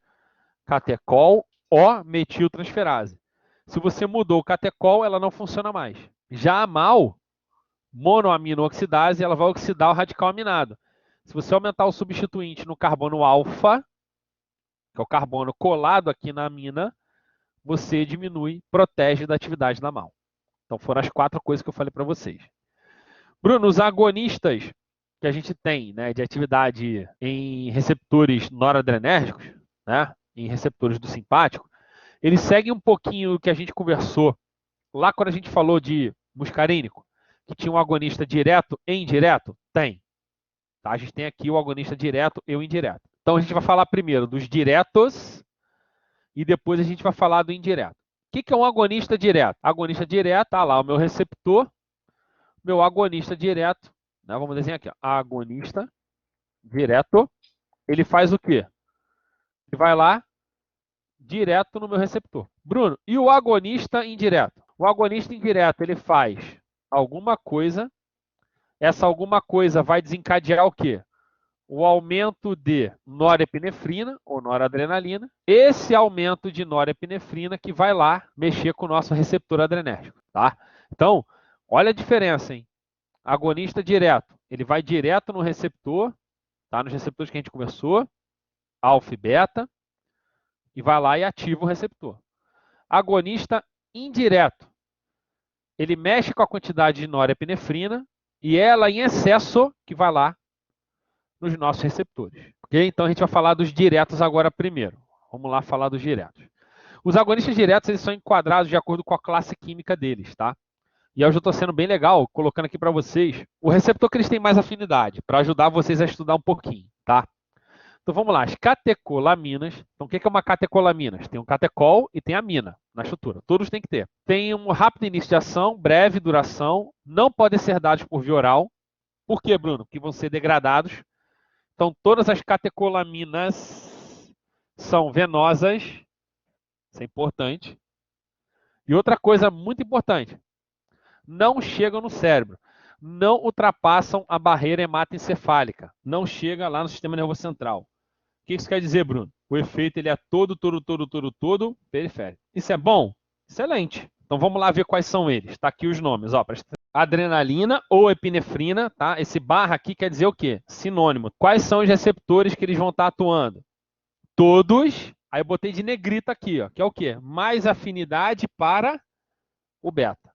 Speaker 1: catecol ou metiltransferase. Se você mudou o catecol, ela não funciona mais. Já a MAL, monoaminooxidase, ela vai oxidar o radical aminado. Se você aumentar o substituinte no carbono alfa, que é o carbono colado aqui na amina, você diminui, protege da atividade da MAL. Então foram as 4 coisas que eu falei para vocês. Bruno, os agonistas que a gente tem, né, de atividade em receptores noradrenérgicos, né, em receptores do simpático, eles seguem um pouquinho o que a gente conversou lá quando a gente falou de muscarínico, que tinha um agonista direto e indireto? Tem. Tá? A gente tem aqui o agonista direto e o indireto. Então a gente vai falar primeiro dos diretos e depois a gente vai falar do indireto. O que é um agonista direto? Agonista direto, tá lá o meu receptor, Meu agonista direto, né? Vamos desenhar aqui, ó. Agonista direto, ele faz o quê? Ele vai lá direto no meu receptor. Bruno, e o agonista indireto? O agonista indireto, ele faz alguma coisa, essa alguma coisa vai desencadear o quê? O aumento de norepinefrina ou noradrenalina. Esse aumento de norepinefrina que vai lá mexer com o nosso receptor adrenérgico, tá? Então, olha a diferença, hein? Agonista direto, ele vai direto no receptor, tá? Nos receptores que a gente conversou, alfa e beta, e vai lá e ativa o receptor. Agonista indireto, ele mexe com a quantidade de norepinefrina e ela em excesso que vai lá nos nossos receptores. Ok? Então a gente vai falar dos diretos agora primeiro. Vamos lá falar dos diretos. Os agonistas diretos eles são enquadrados de acordo com a classe química deles, tá? E hoje eu estou sendo bem legal, colocando aqui para vocês o receptor que eles têm mais afinidade, para ajudar vocês a estudar um pouquinho, tá? Então vamos lá, as catecolaminas. Então o que é uma catecolaminas? Tem um catecol e tem a mina na estrutura. Todos têm que ter. Tem um rápido início de ação, breve duração, não podem ser dados por via oral. Por quê, Bruno? Porque vão ser degradados. Então todas as catecolaminas são venosas. Isso é importante. E outra coisa muito importante, não chegam no cérebro. Não ultrapassam a barreira hematoencefálica. Não chega lá no sistema nervoso central. O que isso quer dizer, Bruno? O efeito ele é todo periférico. Isso é bom? Excelente. Então vamos lá ver quais são eles. Está aqui os nomes. Ó, adrenalina ou epinefrina, tá? Esse barra aqui quer dizer o quê? Sinônimo. Quais são os receptores que eles vão estar atuando? Todos. Aí eu botei de negrita aqui, ó, que é o quê? Mais afinidade para o beta.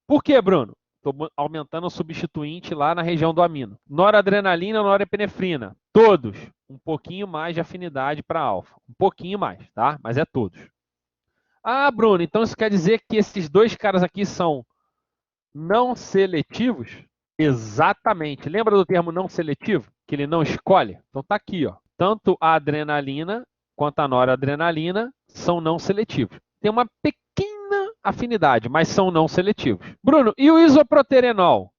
Speaker 1: Por quê, Bruno? Estou aumentando o substituinte lá na região do amino. Noradrenalina, norepinefrina. Todos. Um pouquinho mais de afinidade para alfa. Um pouquinho mais, tá? Mas é todos. Ah, Bruno, então isso quer dizer que esses dois caras aqui são não seletivos? Exatamente. Lembra do termo não seletivo? Que ele não escolhe? Então tá aqui, ó. Tanto a adrenalina quanto a noradrenalina são não seletivos. Tem uma pequena afinidade, mas são não seletivos. Bruno, e o isoproterenol?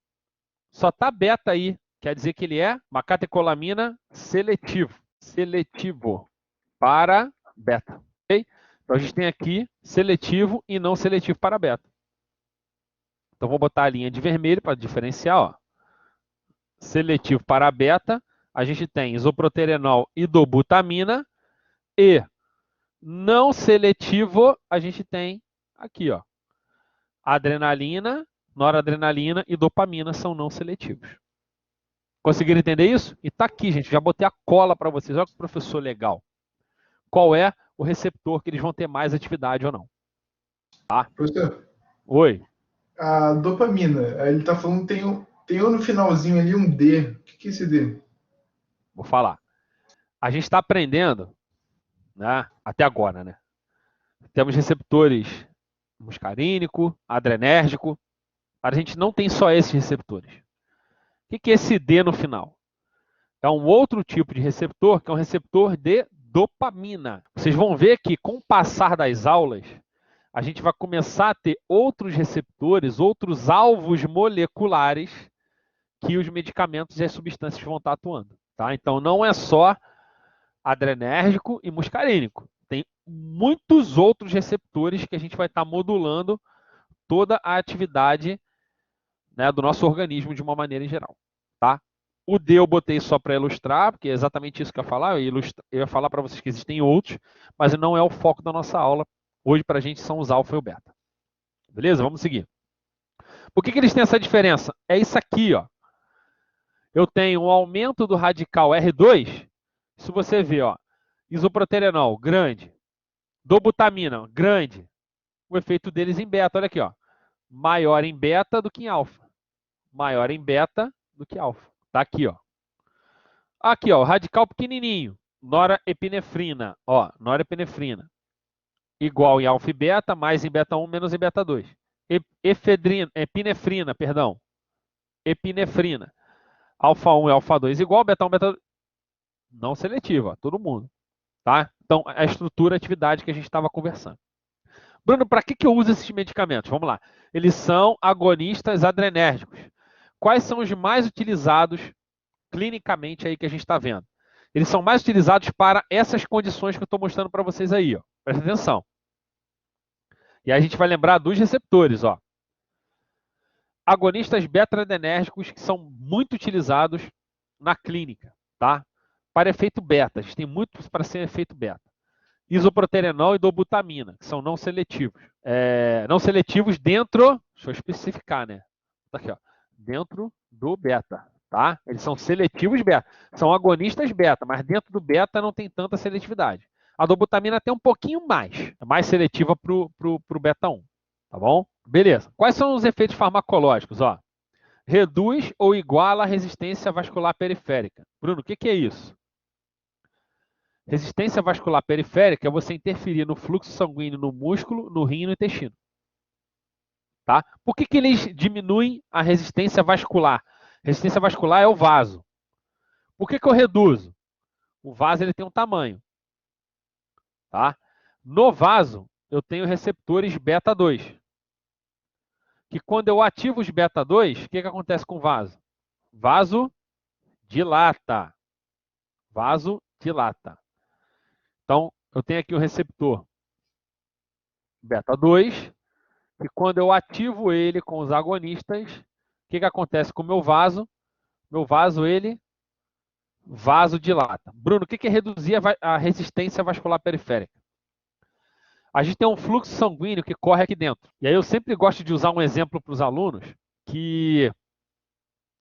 Speaker 1: Só tá beta aí. Quer dizer que ele é uma catecolamina seletivo. Seletivo para beta. Okay? Então a gente tem aqui seletivo e não seletivo para beta. Então vou botar a linha de vermelho para diferenciar. Ó. Seletivo para beta, a gente tem isoproterenol e dobutamina. E não seletivo, a gente tem aqui, ó. Adrenalina, noradrenalina e dopamina são não seletivos. Conseguiram entender isso? E tá aqui, gente. Já botei a cola para vocês. Olha que professor legal. Qual é o receptor que eles vão ter mais atividade ou não? Tá?
Speaker 2: Professor,
Speaker 1: Oi.
Speaker 2: a dopamina, aí ele tá falando tem um no finalzinho ali, um D. O que é esse D?
Speaker 1: Vou falar. A gente está aprendendo, né? Até agora, né? Temos receptores muscarínico, adrenérgico. A gente não tem só esses receptores. O que é esse D no final? É um outro tipo de receptor, que é um receptor de dopamina. Vocês vão ver que, com o passar das aulas, a gente vai começar a ter outros receptores, outros alvos moleculares que os medicamentos e as substâncias vão estar atuando. Tá? Então, não é só adrenérgico e muscarínico. Tem muitos outros receptores que a gente vai estar modulando toda a atividade, né, do nosso organismo de uma maneira em geral. Tá? O D eu botei só para ilustrar, porque é exatamente isso que eu ia falar. Eu ia falar para vocês que existem outros, mas não é o foco da nossa aula. Hoje, para a gente, são os alfa e o beta. Beleza? Vamos seguir. Por que eles têm essa diferença? É isso aqui, ó. Eu tenho um aumento do radical R2. Se você ver, ó, isoproterenol, grande. Dobutamina, grande. O efeito deles em beta, olha aqui, ó. Maior em beta do que em alfa. Maior em beta do que alfa. Tá aqui, ó. Aqui, ó, o radical pequenininho. Norepinefrina, ó, norepinefrina. Igual em alfa e beta, mais em beta 1, menos em beta 2. Epinefrina, perdão. Epinefrina. Alfa 1 e alfa 2 igual, beta 1, beta 2. Não seletiva, todo mundo. Tá? Então, a estrutura, a atividade que a gente estava conversando. Bruno, para que eu uso esses medicamentos? Vamos lá. Eles são agonistas adrenérgicos. Quais são os mais utilizados clinicamente aí que a gente está vendo? Eles são mais utilizados para essas condições que eu estou mostrando para vocês aí. Ó. Presta atenção. E aí a gente vai lembrar dos receptores. Ó. Agonistas beta-adrenérgicos que são muito utilizados na clínica, tá? Para efeito beta. A gente tem muito para ser efeito beta. Isoproterenol e dobutamina, que são não seletivos. Não seletivos dentro, deixa eu especificar, né? Tá aqui, ó, dentro do beta, tá? Eles são seletivos beta, são agonistas beta, mas dentro do beta não tem tanta seletividade. A dobutamina tem um pouquinho mais, é mais seletiva para o beta 1, tá bom? Beleza. Quais são os efeitos farmacológicos? Ó, reduz ou iguala a resistência vascular periférica. Bruno, o que é isso? Resistência vascular periférica é você interferir no fluxo sanguíneo no músculo, no rim e no intestino. Tá? Por que eles diminuem a resistência vascular? Resistência vascular é o vaso. Por que eu reduzo? O vaso ele tem um tamanho. Tá? No vaso, eu tenho receptores beta 2. Que quando eu ativo os beta 2, o que acontece com o vaso? Vaso dilata. Vaso dilata. Então, eu tenho aqui o receptor beta 2, e quando eu ativo ele com os agonistas, o que acontece com o meu vaso? Meu vaso, ele vasodilata. Bruno, o que é reduzir a resistência vascular periférica? A gente tem um fluxo sanguíneo que corre aqui dentro. E aí eu sempre gosto de usar um exemplo para os alunos que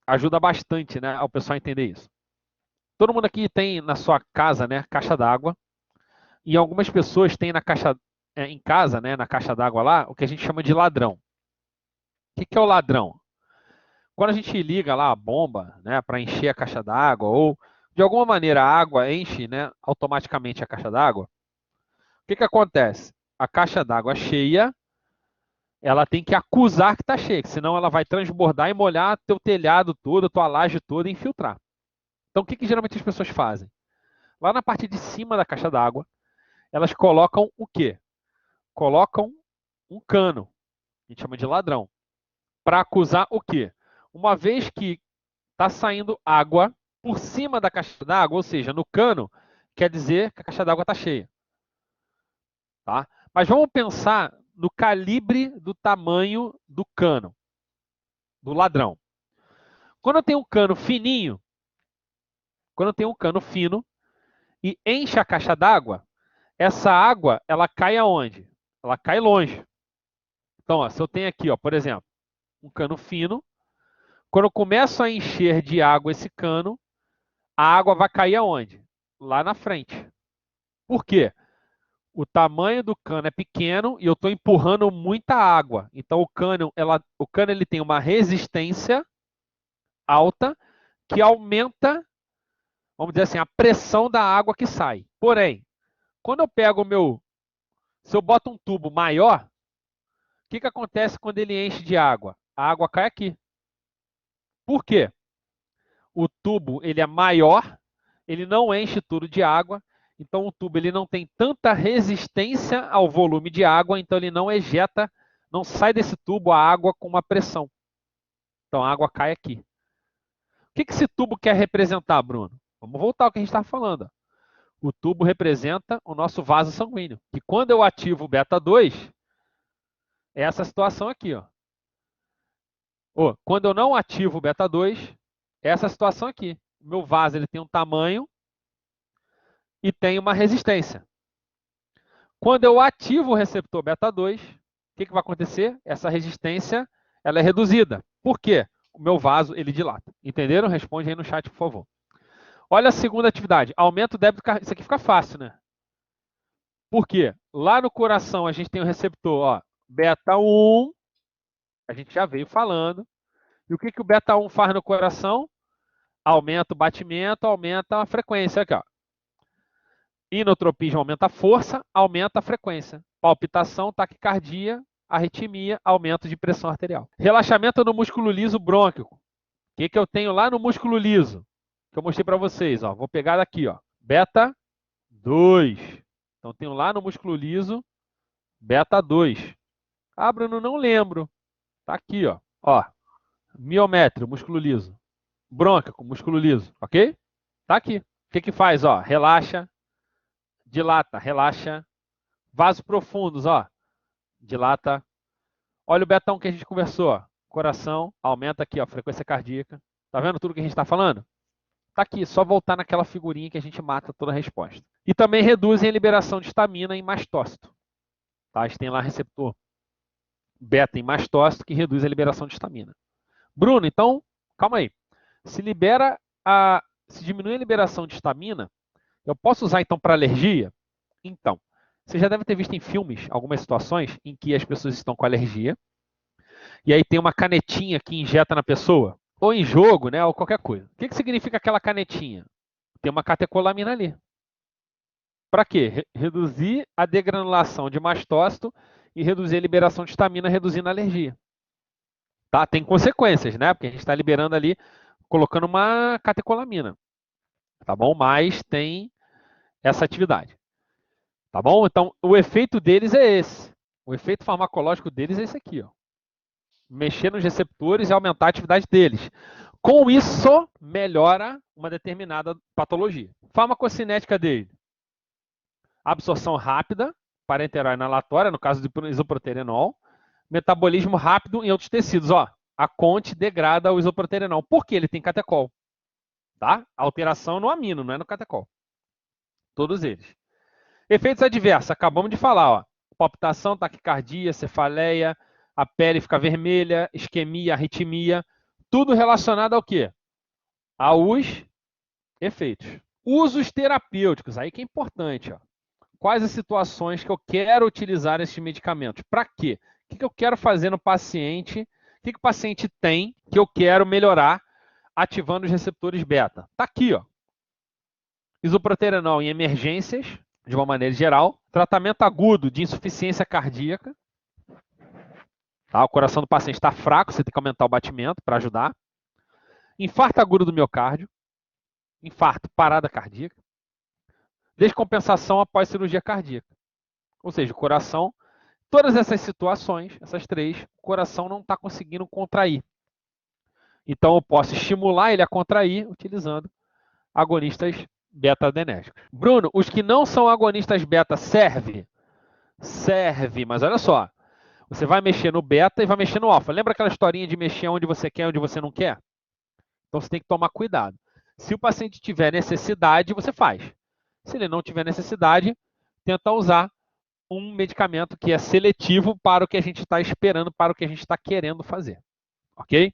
Speaker 1: ajuda bastante, né, ao pessoal entender isso. Todo mundo aqui tem na sua casa, né, caixa d'água. E algumas pessoas têm em casa, né, na caixa d'água lá, o que a gente chama de ladrão. O que é o ladrão? Quando a gente liga lá a bomba, né, para encher a caixa d'água, ou de alguma maneira a água enche, né, automaticamente a caixa d'água, o que acontece? A caixa d'água cheia, ela tem que acusar que está cheia, senão ela vai transbordar e molhar teu telhado todo, tua laje toda e infiltrar. Então o que geralmente as pessoas fazem? Lá na parte de cima da caixa d'água, elas colocam o quê? Colocam um cano, a gente chama de ladrão, para acusar o quê? Uma vez que está saindo água por cima da caixa d'água, ou seja, no cano, quer dizer que a caixa d'água está cheia. Tá? Mas vamos pensar no calibre do tamanho do cano, do ladrão. Quando eu tenho um cano fininho, quando eu tenho um cano fino e enche a caixa d'água, essa água, ela cai aonde? Ela cai longe. Então, ó, se eu tenho aqui, ó, por exemplo, um cano fino, quando eu começo a encher de água esse cano, a água vai cair aonde? Lá na frente. Por quê? O tamanho do cano é pequeno e eu estou empurrando muita água. Então o cano ele tem uma resistência alta que aumenta, vamos dizer assim, a pressão da água que sai. Porém, quando eu pego se eu boto um tubo maior, o que acontece quando ele enche de água? A água cai aqui. Por quê? O tubo ele é maior, ele não enche tudo de água, então o tubo ele não tem tanta resistência ao volume de água, então ele não ejeta, não sai desse tubo a água com uma pressão. Então a água cai aqui. O que esse tubo quer representar, Bruno? Vamos voltar ao que a gente estava falando. O tubo representa o nosso vaso sanguíneo, que quando eu ativo o beta 2, é essa situação aqui. Ó. Quando eu não ativo o beta 2, é essa situação aqui. O meu vaso ele tem um tamanho e tem uma resistência. Quando eu ativo o receptor beta 2, o que vai acontecer? Essa resistência ela é reduzida. Por quê? O meu vaso ele dilata. Entenderam? Responde aí no chat, por favor. Olha a segunda atividade. Aumenta o débito cardíaco. Isso aqui fica fácil, né? Por quê? Lá no coração a gente tem o receptor ó, beta 1. A gente já veio falando. E o que o beta 1 faz no coração? Aumenta o batimento, aumenta a frequência. Aqui, ó. Inotropismo aumenta a força, aumenta a frequência. Palpitação, taquicardia, arritmia, aumento de pressão arterial. Relaxamento no músculo liso brônquico. O que eu tenho lá no músculo liso? Que eu mostrei para vocês. Ó. Vou pegar daqui, ó. Beta 2. Então, tenho lá no músculo liso, Beta 2. Ah, Bruno, não lembro. Tá aqui, ó. Ó, miométrio, músculo liso. Brônquico, músculo liso, ok? Tá aqui. O que que faz, ó? Relaxa, dilata, relaxa. Vasos profundos, ó. Dilata. Olha o betão que a gente conversou, ó. Coração, aumenta aqui, ó, frequência cardíaca. Tá vendo tudo que a gente está falando? Tá aqui, só voltar naquela figurinha que a gente mata toda a resposta. E também reduzem a liberação de histamina em mastócito. Tá? A gente tem lá receptor beta em mastócito que reduz a liberação de histamina. Bruno, então, calma aí. Se diminui a liberação de histamina, eu posso usar então para alergia? Então, você já deve ter visto em filmes algumas situações em que as pessoas estão com alergia e aí tem uma canetinha que injeta na pessoa, ou em jogo, né, ou qualquer coisa. O que significa aquela canetinha? Tem uma catecolamina ali. Para quê? Reduzir a degranulação de mastócito e reduzir a liberação de histamina, reduzindo a alergia. Tá? Tem consequências, né? Porque a gente está liberando ali, colocando uma catecolamina. Tá bom? Mas tem essa atividade. Tá bom? Então, o efeito deles é esse. O efeito farmacológico deles é esse aqui, ó. Mexer nos receptores e aumentar a atividade deles. Com isso, melhora uma determinada patologia. Farmacocinética dele. Absorção rápida, parenteral inalatória, no caso do isoproterenol. Metabolismo rápido em outros tecidos. Ó, a Conte degrada o isoproterenol. Por que ele tem catecol? Tá? Alteração no amino, não é no catecol. Todos eles. Efeitos adversos, acabamos de falar. Ó. Palpitação, taquicardia, cefaleia, a pele fica vermelha, isquemia, arritmia. Tudo relacionado ao quê? Aos efeitos. Usos terapêuticos, aí que é importante. Ó. Quais as situações que eu quero utilizar esses medicamentos? Para quê? O que eu quero fazer no paciente? O que o paciente tem que eu quero melhorar ativando os receptores beta? Está aqui, ó. Isoproterenol em emergências, de uma maneira geral. Tratamento agudo de insuficiência cardíaca. Tá? O coração do paciente está fraco, você tem que aumentar o batimento para ajudar. Infarto agudo do miocárdio. Infarto, parada cardíaca. Descompensação após cirurgia cardíaca. Ou seja, o coração, todas essas situações, essas três, o coração não está conseguindo contrair. Então eu posso estimular ele a contrair utilizando agonistas beta-adrenérgicos. Bruno, os que não são agonistas beta serve? Serve, mas olha só. Você vai mexer no beta e vai mexer no alfa. Lembra aquela historinha de mexer onde você quer e onde você não quer? Então você tem que tomar cuidado. Se o paciente tiver necessidade, você faz. Se ele não tiver necessidade, tenta usar um medicamento que é seletivo para o que a gente está esperando, para o que a gente está querendo fazer. Ok?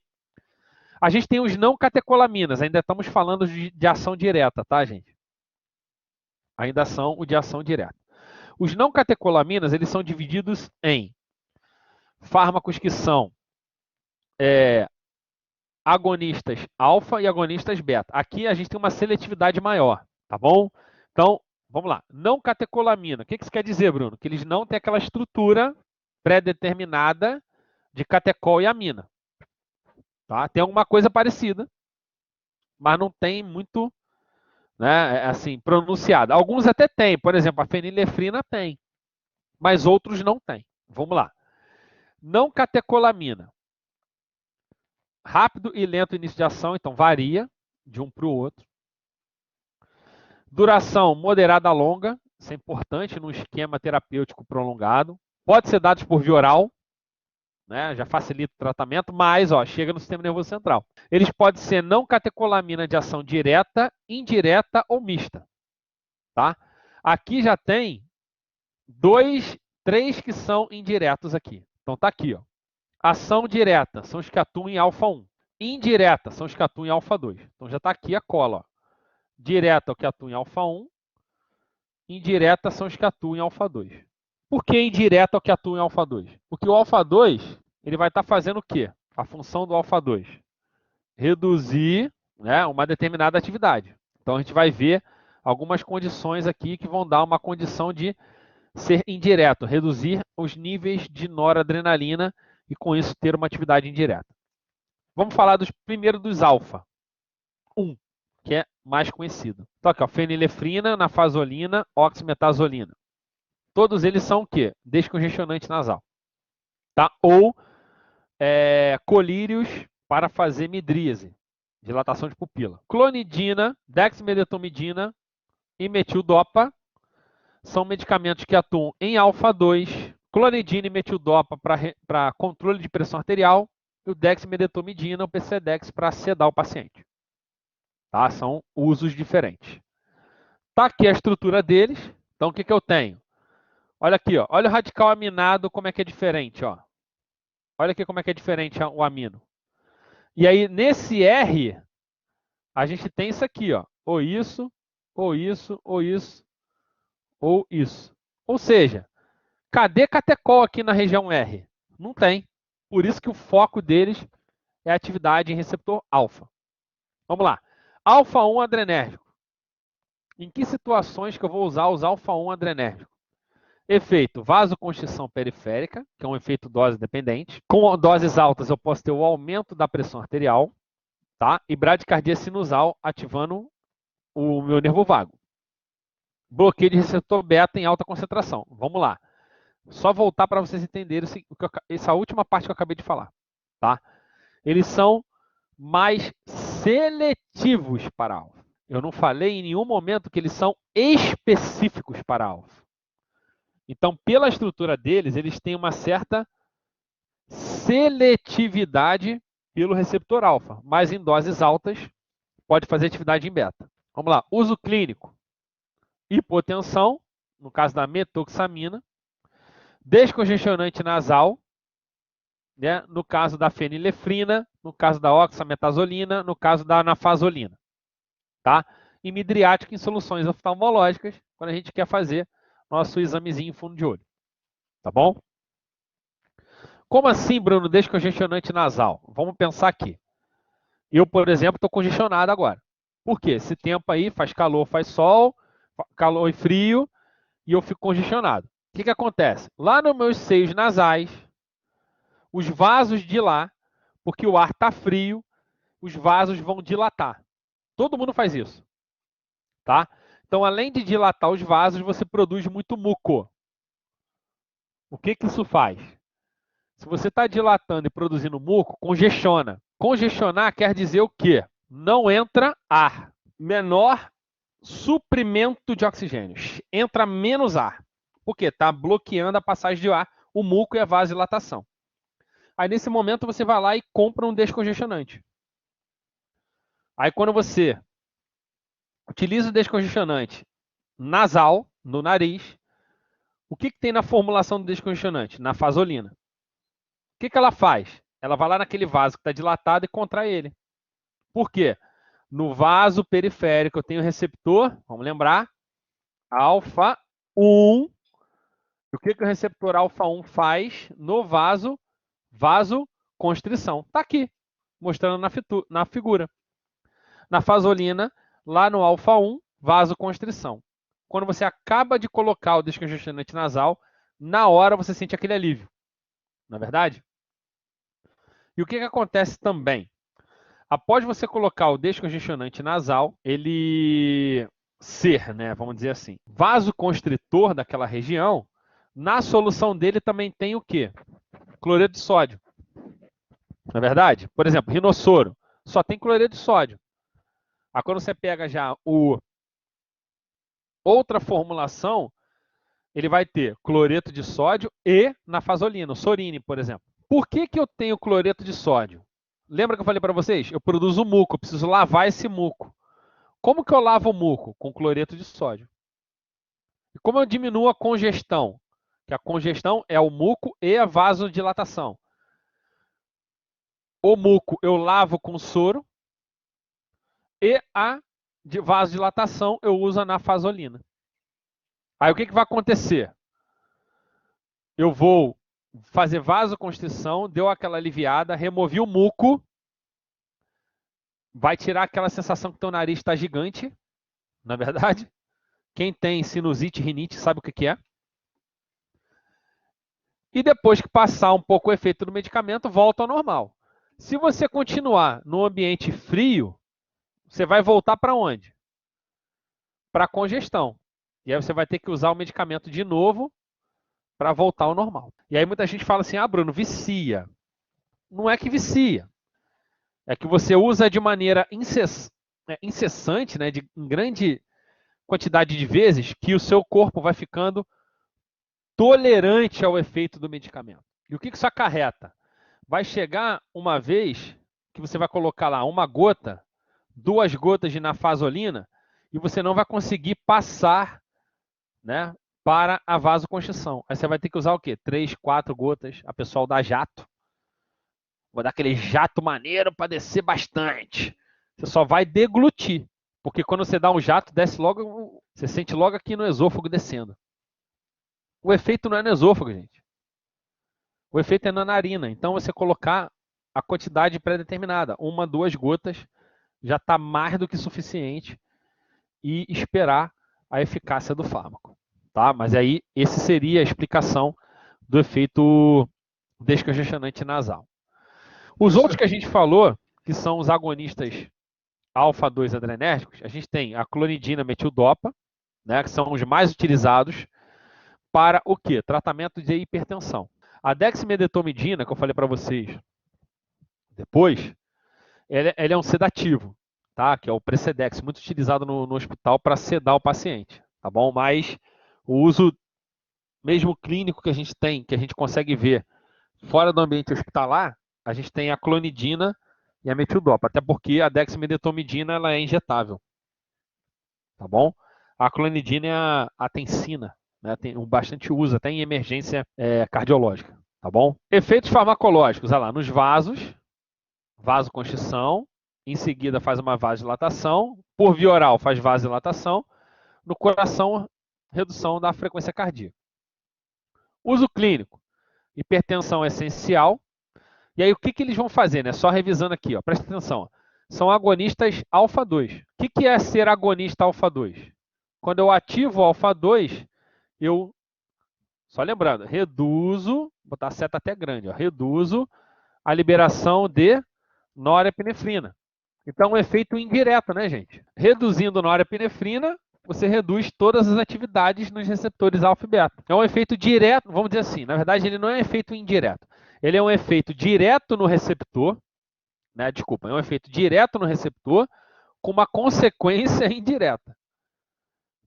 Speaker 1: A gente tem os não catecolaminas, ainda estamos falando de ação direta, tá, gente? Ainda são o de ação direta. Os não catecolaminas, eles são divididos em fármacos que são agonistas alfa e agonistas beta. Aqui a gente tem uma seletividade maior, tá bom? Então, vamos lá. Não catecolamina. O que isso quer dizer, Bruno? Que eles não têm aquela estrutura pré-determinada de catecol e amina. Tá? Tem alguma coisa parecida, mas não tem muito, né, assim, pronunciada. Alguns até têm, por exemplo, a fenilefrina tem, mas outros não têm. Vamos lá. Não catecolamina. Rápido e lento início de ação, então varia de um para o outro. Duração moderada a longa, isso é importante num esquema terapêutico prolongado. Pode ser dado por via oral, né, já facilita o tratamento, mas ó, chega no sistema nervoso central. Eles podem ser não catecolamina de ação direta, indireta ou mista. Tá? Aqui já tem três que são indiretos aqui. Então tá aqui, ó. Ação direta são os que atuam em alfa 1. Indireta são os que atuam em alfa 2. Então já está aqui a cola. Ó. Direta é o que atua em alfa 1. Indireta são os que atuam em alfa 2. Por que indireta é o que atua em alfa 2? Porque o alfa 2 ele vai estar fazendo o quê? A função do alfa 2. Reduzir, né, uma determinada atividade. Então a gente vai ver algumas condições aqui que vão dar uma condição de ser indireto, reduzir os níveis de noradrenalina e com isso ter uma atividade indireta. Vamos falar primeiro dos alfa. 1, que é mais conhecido. Então aqui, ó, fenilefrina, nafazolina, oximetazolina. Todos eles são o quê? Descongestionante nasal. Tá? Ou colírios para fazer midríase, dilatação de pupila. Clonidina, dexmedetomidina e metildopa são medicamentos que atuam em alfa-2, clonidina e metildopa para controle de pressão arterial e o dexmedetomidina, o PCDex, para sedar o paciente. Tá? São usos diferentes. Tá aqui a estrutura deles. Então, o que, que eu tenho? Olha aqui, ó. Olha o radical aminado, como é que é diferente. Ó. Olha aqui como é que é diferente o amino. E aí, nesse R, a gente tem isso aqui, ó. Ou isso, ou isso, ou isso, ou isso. Ou seja, cadê catecol aqui na região R? Não tem. Por isso que o foco deles é a atividade em receptor alfa. Vamos lá. Alfa-1 adrenérgico. Em que situações que eu vou usar os alfa-1 adrenérgicos? Efeito vasoconstrição periférica, que é um efeito dose dependente. Com doses altas eu posso ter o aumento da pressão arterial, tá? E bradicardia sinusal ativando o meu nervo vago. Bloqueio de receptor beta em alta concentração. Vamos lá. Só voltar para vocês entenderem essa última parte que eu acabei de falar, tá? Eles são mais seletivos para alfa. Eu não falei em nenhum momento que eles são específicos para alfa. Então, pela estrutura deles, eles têm uma certa seletividade pelo receptor alfa, mas em doses altas pode fazer atividade em beta. Vamos lá, uso clínico. Hipotensão, no caso da metoxamina, descongestionante nasal, né, no caso da fenilefrina, no caso da oxametazolina, no caso da anafazolina, tá? E midriático em soluções oftalmológicas, quando a gente quer fazer nosso examezinho em fundo de olho, tá bom? Como assim, Bruno, descongestionante nasal? Vamos pensar aqui. Eu, por exemplo, estou congestionado agora. Por quê? Esse tempo aí faz calor, faz sol, calor e frio, e eu fico congestionado. O que, que acontece? Lá nos meus seios nasais, os vasos de lá, porque o ar está frio, os vasos vão dilatar. Todo mundo faz isso, tá? Então, além de dilatar os vasos, você produz muito muco. O que, que isso faz? Se você está dilatando e produzindo muco, congestiona. Congestionar quer dizer o quê? Não entra ar. Menor suprimento de oxigênio. Entra menos ar. Por quê? Está bloqueando a passagem de ar, o muco e a vasodilatação. Aí, nesse momento, você vai lá e compra um descongestionante. Aí, quando você utiliza o descongestionante nasal, no nariz, o que, que tem na formulação do descongestionante? Na fazolina. O que, que ela faz? Ela vai lá naquele vaso que está dilatado e contrai ele. Por quê? No vaso periférico eu tenho receptor, vamos lembrar, alfa 1. O que, que o receptor alfa 1 faz no vaso? Vasoconstrição. Está aqui, mostrando na figura. Na fazolina, lá no alfa 1, vasoconstrição. Quando você acaba de colocar o descongestionante nasal, na hora você sente aquele alívio. Não é verdade? E o que, que acontece também? Após você colocar o descongestionante nasal, ele ser, né, vamos dizer assim, vasoconstritor daquela região, na solução dele também tem o quê? Cloreto de sódio. Não é verdade? Por exemplo, rinossoro, só tem cloreto de sódio. Aí quando você pega já outra formulação, ele vai ter cloreto de sódio e nafazolina, o Sorine, por exemplo. Por que, que eu tenho cloreto de sódio? Lembra que eu falei para vocês? Eu produzo muco, eu preciso lavar esse muco. Como que eu lavo o muco? Com cloreto de sódio. E como eu diminuo a congestão? Que a congestão é o muco e a vasodilatação. O muco eu lavo com soro e a vasodilatação eu uso a nafazolina. Aí o que, que vai acontecer? Eu vou fazer vasoconstrição, deu aquela aliviada, removi o muco, vai tirar aquela sensação que teu nariz está gigante, na verdade. Quem tem sinusite, rinite, sabe o que, que é. E depois que passar um pouco o efeito do medicamento, volta ao normal. Se você continuar no ambiente frio, você vai voltar para onde? Para congestão. E aí você vai ter que usar o medicamento de novo para voltar ao normal. E aí muita gente fala assim, Bruno, vicia. Não é que vicia. É que você usa de maneira incessante, né, em grande quantidade de vezes, que o seu corpo vai ficando tolerante ao efeito do medicamento. E o que isso acarreta? Vai chegar uma vez que você vai colocar lá uma gota, 2 gotas de nafasolina, e você não vai conseguir passar, né, para a vasoconstrição. Aí você vai ter que usar o quê? 3, 4 gotas. A pessoa dá jato. Vou dar aquele jato maneiro para descer bastante. Você só vai deglutir. Porque quando você dá um jato, desce logo, você sente logo aqui no esôfago descendo. O efeito não é no esôfago, gente. O efeito é na narina. Então, você colocar a quantidade pré-determinada, 1, 2 gotas, já está mais do que suficiente, e esperar a eficácia do fármaco. Tá? Mas aí, esse seria a explicação do efeito descongestionante nasal. Os outros que a gente falou, que são os agonistas alfa-2 adrenérgicos, a gente tem a clonidina metildopa, né, que são os mais utilizados para o quê? Tratamento de hipertensão. A dexmedetomidina, que eu falei para vocês depois, ele é um sedativo, tá? Que é o Precedex, muito utilizado no hospital para sedar o paciente, tá bom? Mas o uso mesmo clínico que a gente tem, que a gente consegue ver fora do ambiente hospitalar, a gente tem a clonidina e a metildopa, até porque a dexmedetomidina ela é injetável, tá bom? A clonidina é a tensina, né? Tem bastante uso até em emergência cardiológica, tá bom? Efeitos farmacológicos, olha lá, nos vasos, vasoconstrição, em seguida faz uma vasodilatação, por via oral faz vasodilatação, no coração, redução da frequência cardíaca. Uso clínico, hipertensão essencial. E aí o que eles vão fazer, né? Só revisando aqui, ó, presta atenção. São agonistas alfa-2. O que é ser agonista alfa-2? Quando eu ativo o alfa-2, eu, só lembrando, reduzo, vou botar a seta até grande, ó, reduzo a liberação de norepinefrina. Então, um efeito indireto, né, gente? Reduzindo norepinefrina, você reduz todas as atividades nos receptores alfa e beta. É um efeito direto, vamos dizer assim, na verdade ele não é um efeito indireto. Ele é um efeito direto no receptor, né? Desculpa, é um efeito direto no receptor com uma consequência indireta.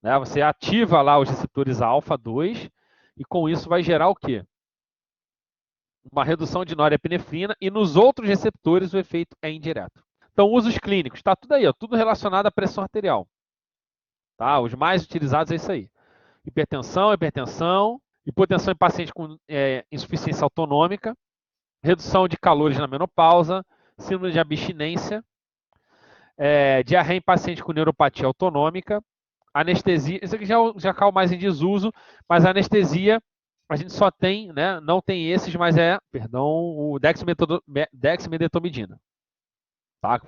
Speaker 1: Né? Você ativa lá os receptores alfa-2 e com isso vai gerar o quê? Uma redução de norepinefrina e nos outros receptores o efeito é indireto. Então, usos clínicos, está tudo aí, ó, tudo relacionado à pressão arterial. Tá? Os mais utilizados é isso aí. Hipertensão, hipotensão em paciente com insuficiência autonômica, redução de calores na menopausa, síndrome de abstinência, diarreia em paciente com neuropatia autonômica, anestesia, isso aqui já caiu mais em desuso, mas a anestesia a gente só tem, né, não tem esses, mas o dexmedetomidina. Tá?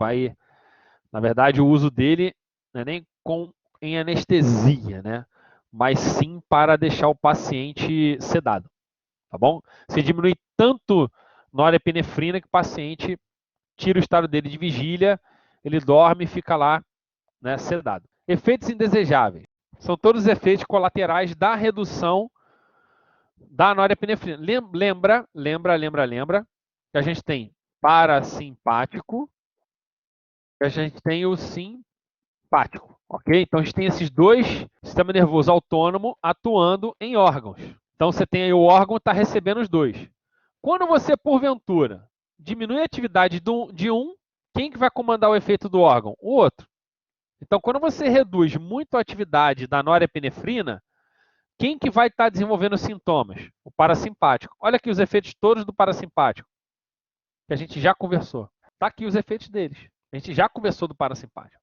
Speaker 1: Na verdade, o uso dele não é nem em anestesia, né? Mas sim para deixar o paciente sedado, tá bom? Você diminui tanto norepinefrina que o paciente tira o estado dele de vigília, ele dorme e fica lá, né, sedado. Efeitos indesejáveis. São todos os efeitos colaterais da redução da norepinefrina. Lembra que a gente tem parasimpático e a gente tem o simpático, ok? Então a gente tem esses dois sistema nervoso autônomo atuando em órgãos. Então você tem aí o órgão está recebendo os dois. Quando você, porventura, diminui a atividade de um, quem que vai comandar o efeito do órgão? O outro. Então, quando você reduz muito a atividade da norepinefrina, quem que vai estar desenvolvendo os sintomas? O parasimpático. Olha aqui os efeitos todos do parasimpático, que a gente já conversou. Está aqui os efeitos deles. A gente já conversou do parasimpático.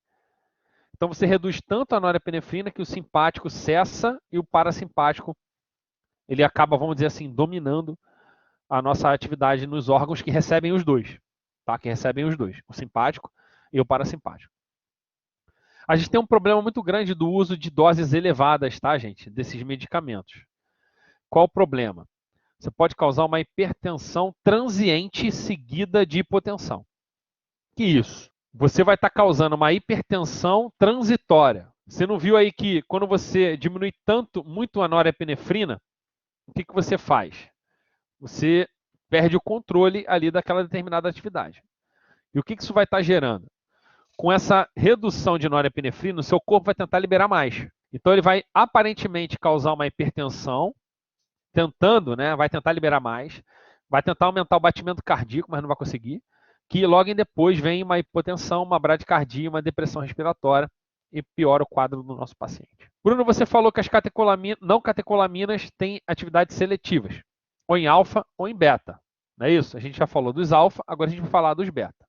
Speaker 1: Então, você reduz tanto a norepinefrina que o simpático cessa e o parasimpático, ele acaba, vamos dizer assim, dominando a nossa atividade nos órgãos que recebem os dois. Tá? Que recebem os dois, o simpático e o parasimpático. A gente tem um problema muito grande do uso de doses elevadas, tá, gente? Desses medicamentos. Qual o problema? Você pode causar uma hipertensão transiente seguida de hipotensão. Que isso? Você vai estar causando uma hipertensão transitória. Você não viu aí que quando você diminui muito a norepinefrina, o que você faz? Você perde o controle ali daquela determinada atividade. E o que isso vai estar gerando? Com essa redução de norepinefrina, o seu corpo vai tentar liberar mais. Então ele vai aparentemente causar uma hipertensão, tentando, né? Vai tentar liberar mais, vai tentar aumentar o batimento cardíaco, mas não vai conseguir. Que logo depois vem uma hipotensão, uma bradicardia, uma depressão respiratória e piora o quadro do nosso paciente. Bruno, você falou que as não catecolaminas têm atividades seletivas, ou em alfa ou em beta. Não é isso? A gente já falou dos alfa, agora a gente vai falar dos beta.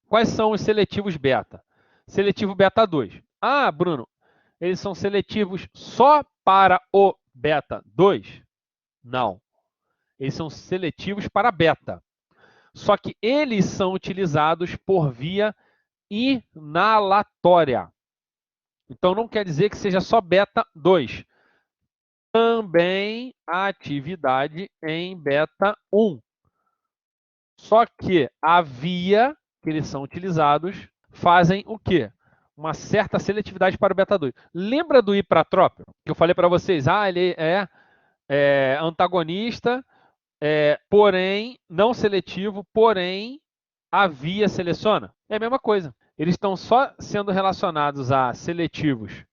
Speaker 1: Quais são os seletivos beta? Seletivo beta 2. Ah, Bruno, eles são seletivos só para o beta 2? Não. Eles são seletivos para beta. Só que eles são utilizados por via inalatória. Então não quer dizer que seja só beta 2. Também a atividade em beta 1. Só que a via que eles são utilizados fazem o quê? Uma certa seletividade para o beta 2. Lembra do ipratrópio? Que eu falei para vocês, ele é antagonista, porém não seletivo, porém a via seleciona. É a mesma coisa. Eles estão só sendo relacionados a seletivos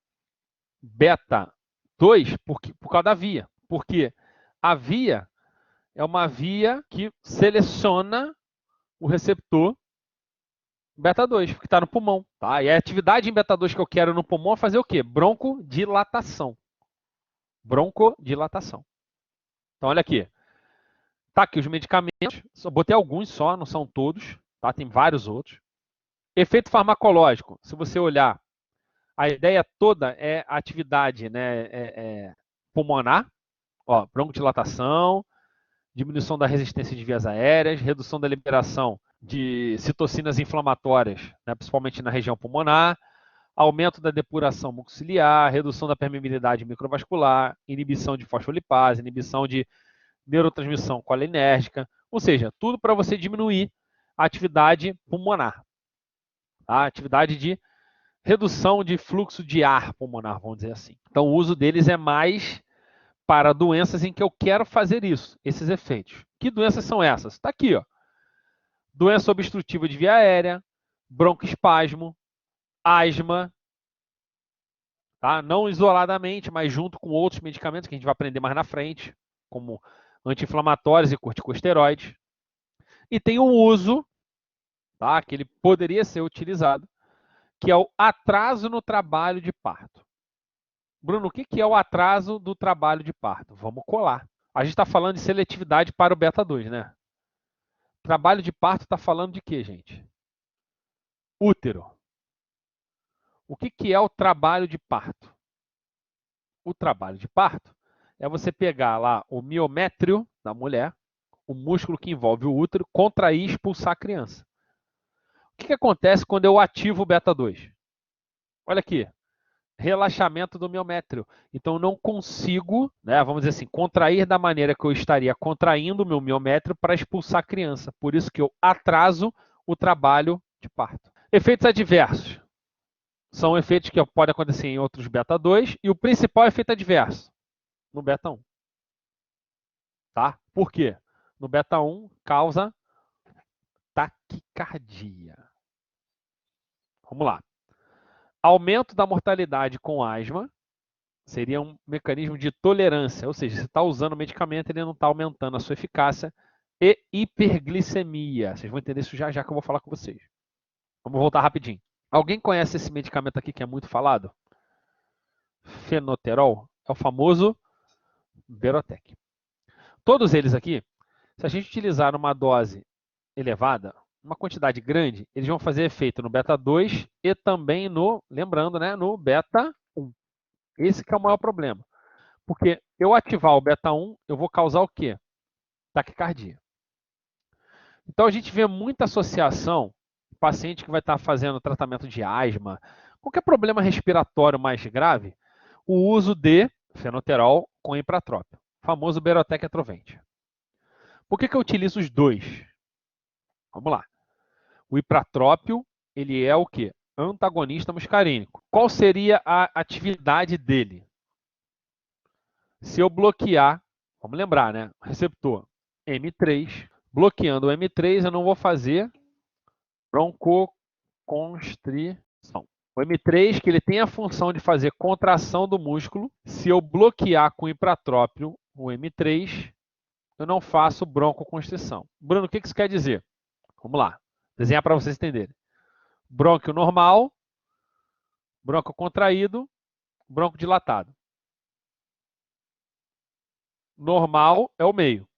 Speaker 1: beta 2 por causa da via. Porque a via é uma via que seleciona o receptor beta 2, que está no pulmão. Tá? E a atividade em beta 2 que eu quero no pulmão é fazer o quê? Broncodilatação. Broncodilatação. Então, olha aqui. Tá aqui os medicamentos. Só botei alguns só, não são todos. Tá? Tem vários outros. Efeito farmacológico. Se você olhar, a ideia toda é a atividade, né, pulmonar. Ó, broncodilatação, diminuição da resistência de vias aéreas, redução da liberação de citocinas inflamatórias, né, principalmente na região pulmonar, aumento da depuração mucociliar, redução da permeabilidade microvascular, inibição de fosfolipase, inibição de neurotransmissão colinérgica, ou seja, tudo para você diminuir a atividade pulmonar, a atividade de redução de fluxo de ar pulmonar, vamos dizer assim. Então, o uso deles é mais para doenças em que eu quero fazer isso, esses efeitos. Que doenças são essas? Está aqui, ó. Doença obstrutiva de via aérea, broncoespasmo, asma, tá? Não isoladamente, mas junto com outros medicamentos que a gente vai aprender mais na frente, como anti-inflamatórios e corticosteroides. E tem um uso, tá? Que ele poderia ser utilizado, que é o atraso no trabalho de parto. Bruno, o que é o atraso do trabalho de parto? Vamos colar. A gente está falando de seletividade para o beta 2, né? Trabalho de parto está falando de quê, gente? Útero. O que é o trabalho de parto? O trabalho de parto é você pegar lá o miométrio da mulher, o músculo que envolve o útero, contrair e expulsar a criança. O que acontece quando eu ativo o beta 2? Olha aqui, relaxamento do miométrio. Então, eu não consigo, né, vamos dizer assim, contrair da maneira que eu estaria contraindo o meu miométrio para expulsar a criança. Por isso que eu atraso o trabalho de parto. Efeitos adversos. São efeitos que podem acontecer em outros beta 2 e o principal efeito adverso no beta 1. Tá? Por quê? No beta 1 causa taquicardia. Vamos lá. Aumento da mortalidade com asma seria um mecanismo de tolerância, ou seja, você está usando o medicamento, ele não está aumentando a sua eficácia, e hiperglicemia. Vocês vão entender isso já já que eu vou falar com vocês. Vamos voltar rapidinho. Alguém conhece esse medicamento aqui que é muito falado? Fenoterol. É o famoso Berotec. Todos eles aqui, se a gente utilizar uma dose elevada, uma quantidade grande, eles vão fazer efeito no beta 2 e também no, lembrando, né, no beta 1. Esse que é o maior problema. Porque eu ativar o beta 1, eu vou causar o quê? Taquicardia. Então a gente vê muita associação, paciente que vai estar fazendo tratamento de asma, qualquer problema respiratório mais grave, o uso de fenoterol com ipratrópio, famoso Berotec Atrovente. Por que eu utilizo os dois? Vamos lá. O ipratrópio, ele é o quê? Antagonista muscarínico. Qual seria a atividade dele? Se eu bloquear Vamos lembrar, né? Receptor M3. Bloqueando o M3, eu não vou fazer broncoconstrição. O M3, que ele tem a função de fazer contração do músculo, se eu bloquear com hipratrópio o M3, eu não faço broncoconstrição. Bruno, o que isso quer dizer? Vamos lá, desenhar para vocês entenderem. Brônquio normal, brônquio contraído, brônquio dilatado. Normal é o meio.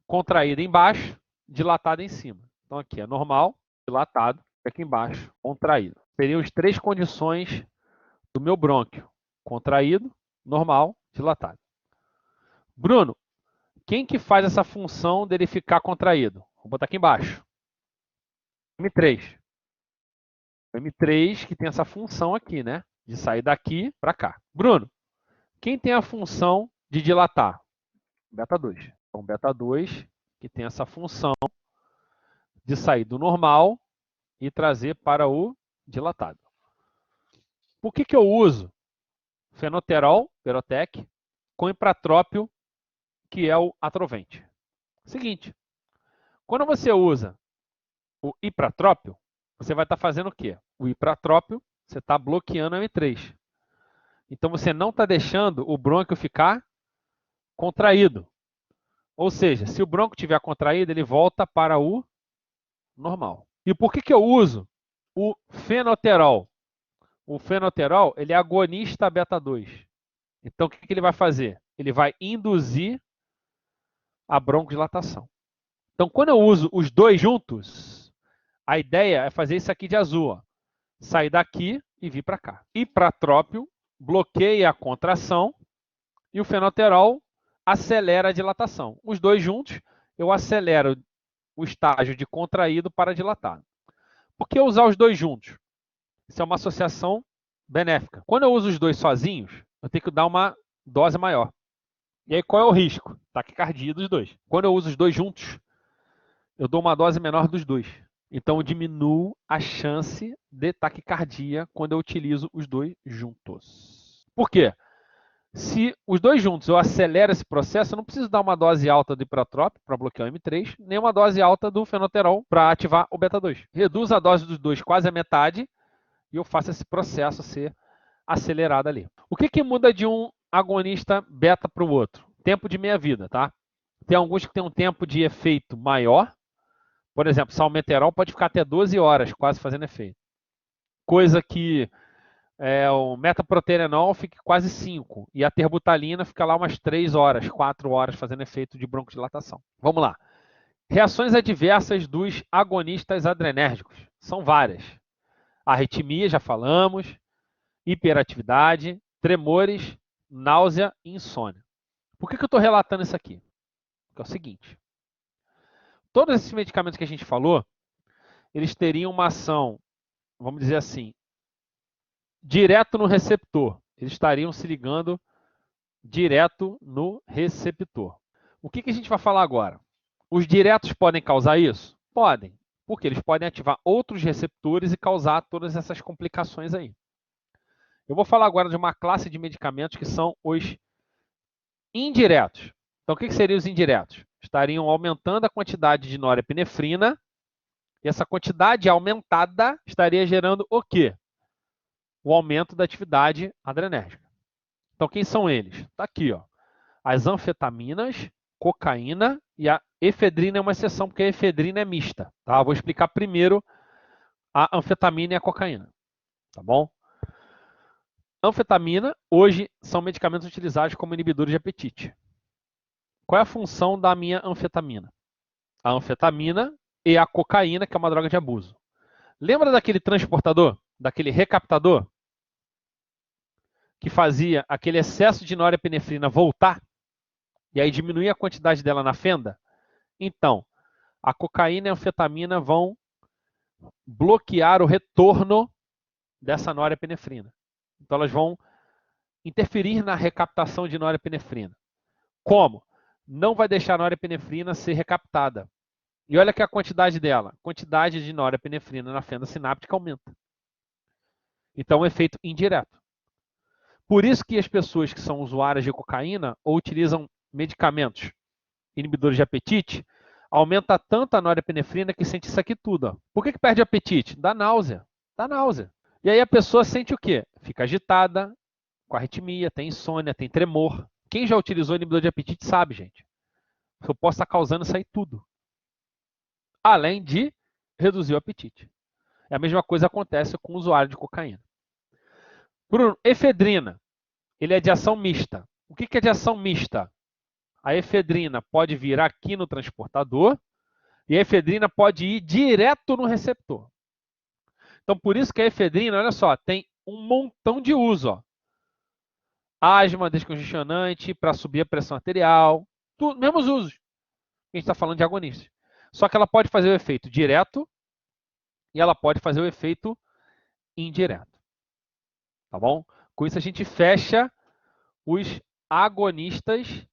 Speaker 1: Contraído embaixo, dilatado em cima. Então aqui é normal, dilatado, aqui embaixo, contraído. Seriam as três condições do meu brônquio. Contraído, normal, dilatado. Bruno, quem que faz essa função dele ficar contraído? Vou botar aqui embaixo. M3. O M3 que tem essa função aqui, né? De sair daqui para cá. Bruno, quem tem a função de dilatar? Beta 2. Então, beta 2 que tem essa função de sair do normal e trazer para o dilatado. Por que eu uso fenoterol, Perotec, com hipratrópio, que é o atrovente? Seguinte, quando você usa o hipratrópio, você vai estar fazendo o quê? O hipratrópio, você está bloqueando o M3. Então, você não está deixando o brônquio ficar contraído. Ou seja, se o brônquio estiver contraído, ele volta para o normal. E por que eu uso o fenoterol? O fenoterol, ele é agonista beta 2. Então, o que ele vai fazer? Ele vai induzir a broncodilatação. Então, quando eu uso os dois juntos, a ideia é fazer isso aqui de azul. Ó. Sair daqui e vir para cá. Hipratrópio bloqueia a contração e o fenoterol acelera a dilatação. Os dois juntos, eu acelero o estágio de contraído para dilatado. Por que usar os dois juntos? Isso é uma associação benéfica. Quando eu uso os dois sozinhos, eu tenho que dar uma dose maior. E aí qual é o risco? Taquicardia dos dois. Quando eu uso os dois juntos, eu dou uma dose menor dos dois. Então eu diminuo a chance de taquicardia quando eu utilizo os dois juntos. Por quê? Se os dois juntos eu acelero esse processo, eu não preciso dar uma dose alta do hipratrópio para bloquear o M3, nem uma dose alta do fenoterol para ativar o beta 2. Reduz a dose dos dois quase a metade e eu faço esse processo ser acelerado ali. O que muda de um agonista beta para o outro? Tempo de meia-vida, tá? Tem alguns que têm um tempo de efeito maior. Por exemplo, salmeterol pode ficar até 12 horas quase fazendo efeito. Coisa que o metaproterenol fica quase 5. E a terbutalina fica lá umas 3 horas, 4 horas fazendo efeito de broncodilatação. Vamos lá. Reações adversas dos agonistas adrenérgicos. São várias. Arritmia, já falamos. Hiperatividade, tremores, náusea e insônia. Por que eu estou relatando isso aqui? Porque é o seguinte. Todos esses medicamentos que a gente falou, eles teriam uma ação, vamos dizer assim, direto no receptor. Eles estariam se ligando direto no receptor. O que a gente vai falar agora? Os diretos podem causar isso? Podem, porque eles podem ativar outros receptores e causar todas essas complicações aí. Eu vou falar agora de uma classe de medicamentos que são os indiretos. Então, o que seriam os indiretos? Estariam aumentando a quantidade de norepinefrina e essa quantidade aumentada estaria gerando o quê? O aumento da atividade adrenérgica. Então, quem são eles? Está aqui, ó. As anfetaminas, cocaína e a efedrina é uma exceção, porque a efedrina é mista. Tá? Vou explicar primeiro a anfetamina e a cocaína. Tá bom? Anfetamina, hoje, são medicamentos utilizados como inibidores de apetite. Qual é a função da minha anfetamina? A anfetamina e a cocaína, que é uma droga de abuso. Lembra daquele transportador? Daquele recaptador? Que fazia aquele excesso de norepinefrina voltar? E aí diminuía a quantidade dela na fenda? Então, a cocaína e a anfetamina vão bloquear o retorno dessa norepinefrina. Então, elas vão interferir na recaptação de norepinefrina. Como? Não vai deixar a norepinefrina ser recaptada. E olha que a quantidade dela. A quantidade de norepinefrina na fenda sináptica aumenta. Então, é um efeito indireto. Por isso que as pessoas que são usuárias de cocaína ou utilizam medicamentos inibidores de apetite, aumenta tanto a norepinefrina que sente isso aqui tudo. Ó. Por que perde apetite? Dá náusea. Dá náusea. E aí a pessoa sente o quê? Fica agitada, com arritmia, tem insônia, tem tremor. Quem já utilizou inibidor de apetite sabe, gente. Eu posso estar causando isso aí tudo. Além de reduzir o apetite. A mesma coisa acontece com o usuário de cocaína. Bruno, efedrina. Ele é de ação mista. O que é de ação mista? A efedrina pode vir aqui no transportador e a efedrina pode ir direto no receptor. Então, por isso que a efedrina, olha só, tem um montão de uso. Ó. Asma, descongestionante, para subir a pressão arterial, tudo, mesmos usos. A gente está falando de agonistas. Só que ela pode fazer o efeito direto e ela pode fazer o efeito indireto. Tá bom? Com isso a gente fecha os agonistas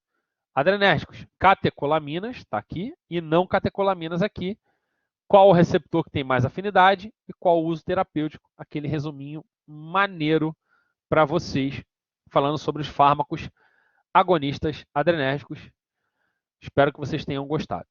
Speaker 1: adrenérgicos. Catecolaminas está aqui e não catecolaminas aqui. Qual o receptor que tem mais afinidade e qual o uso terapêutico. Aquele resuminho maneiro para vocês, falando sobre os fármacos agonistas adrenérgicos. Espero que vocês tenham gostado.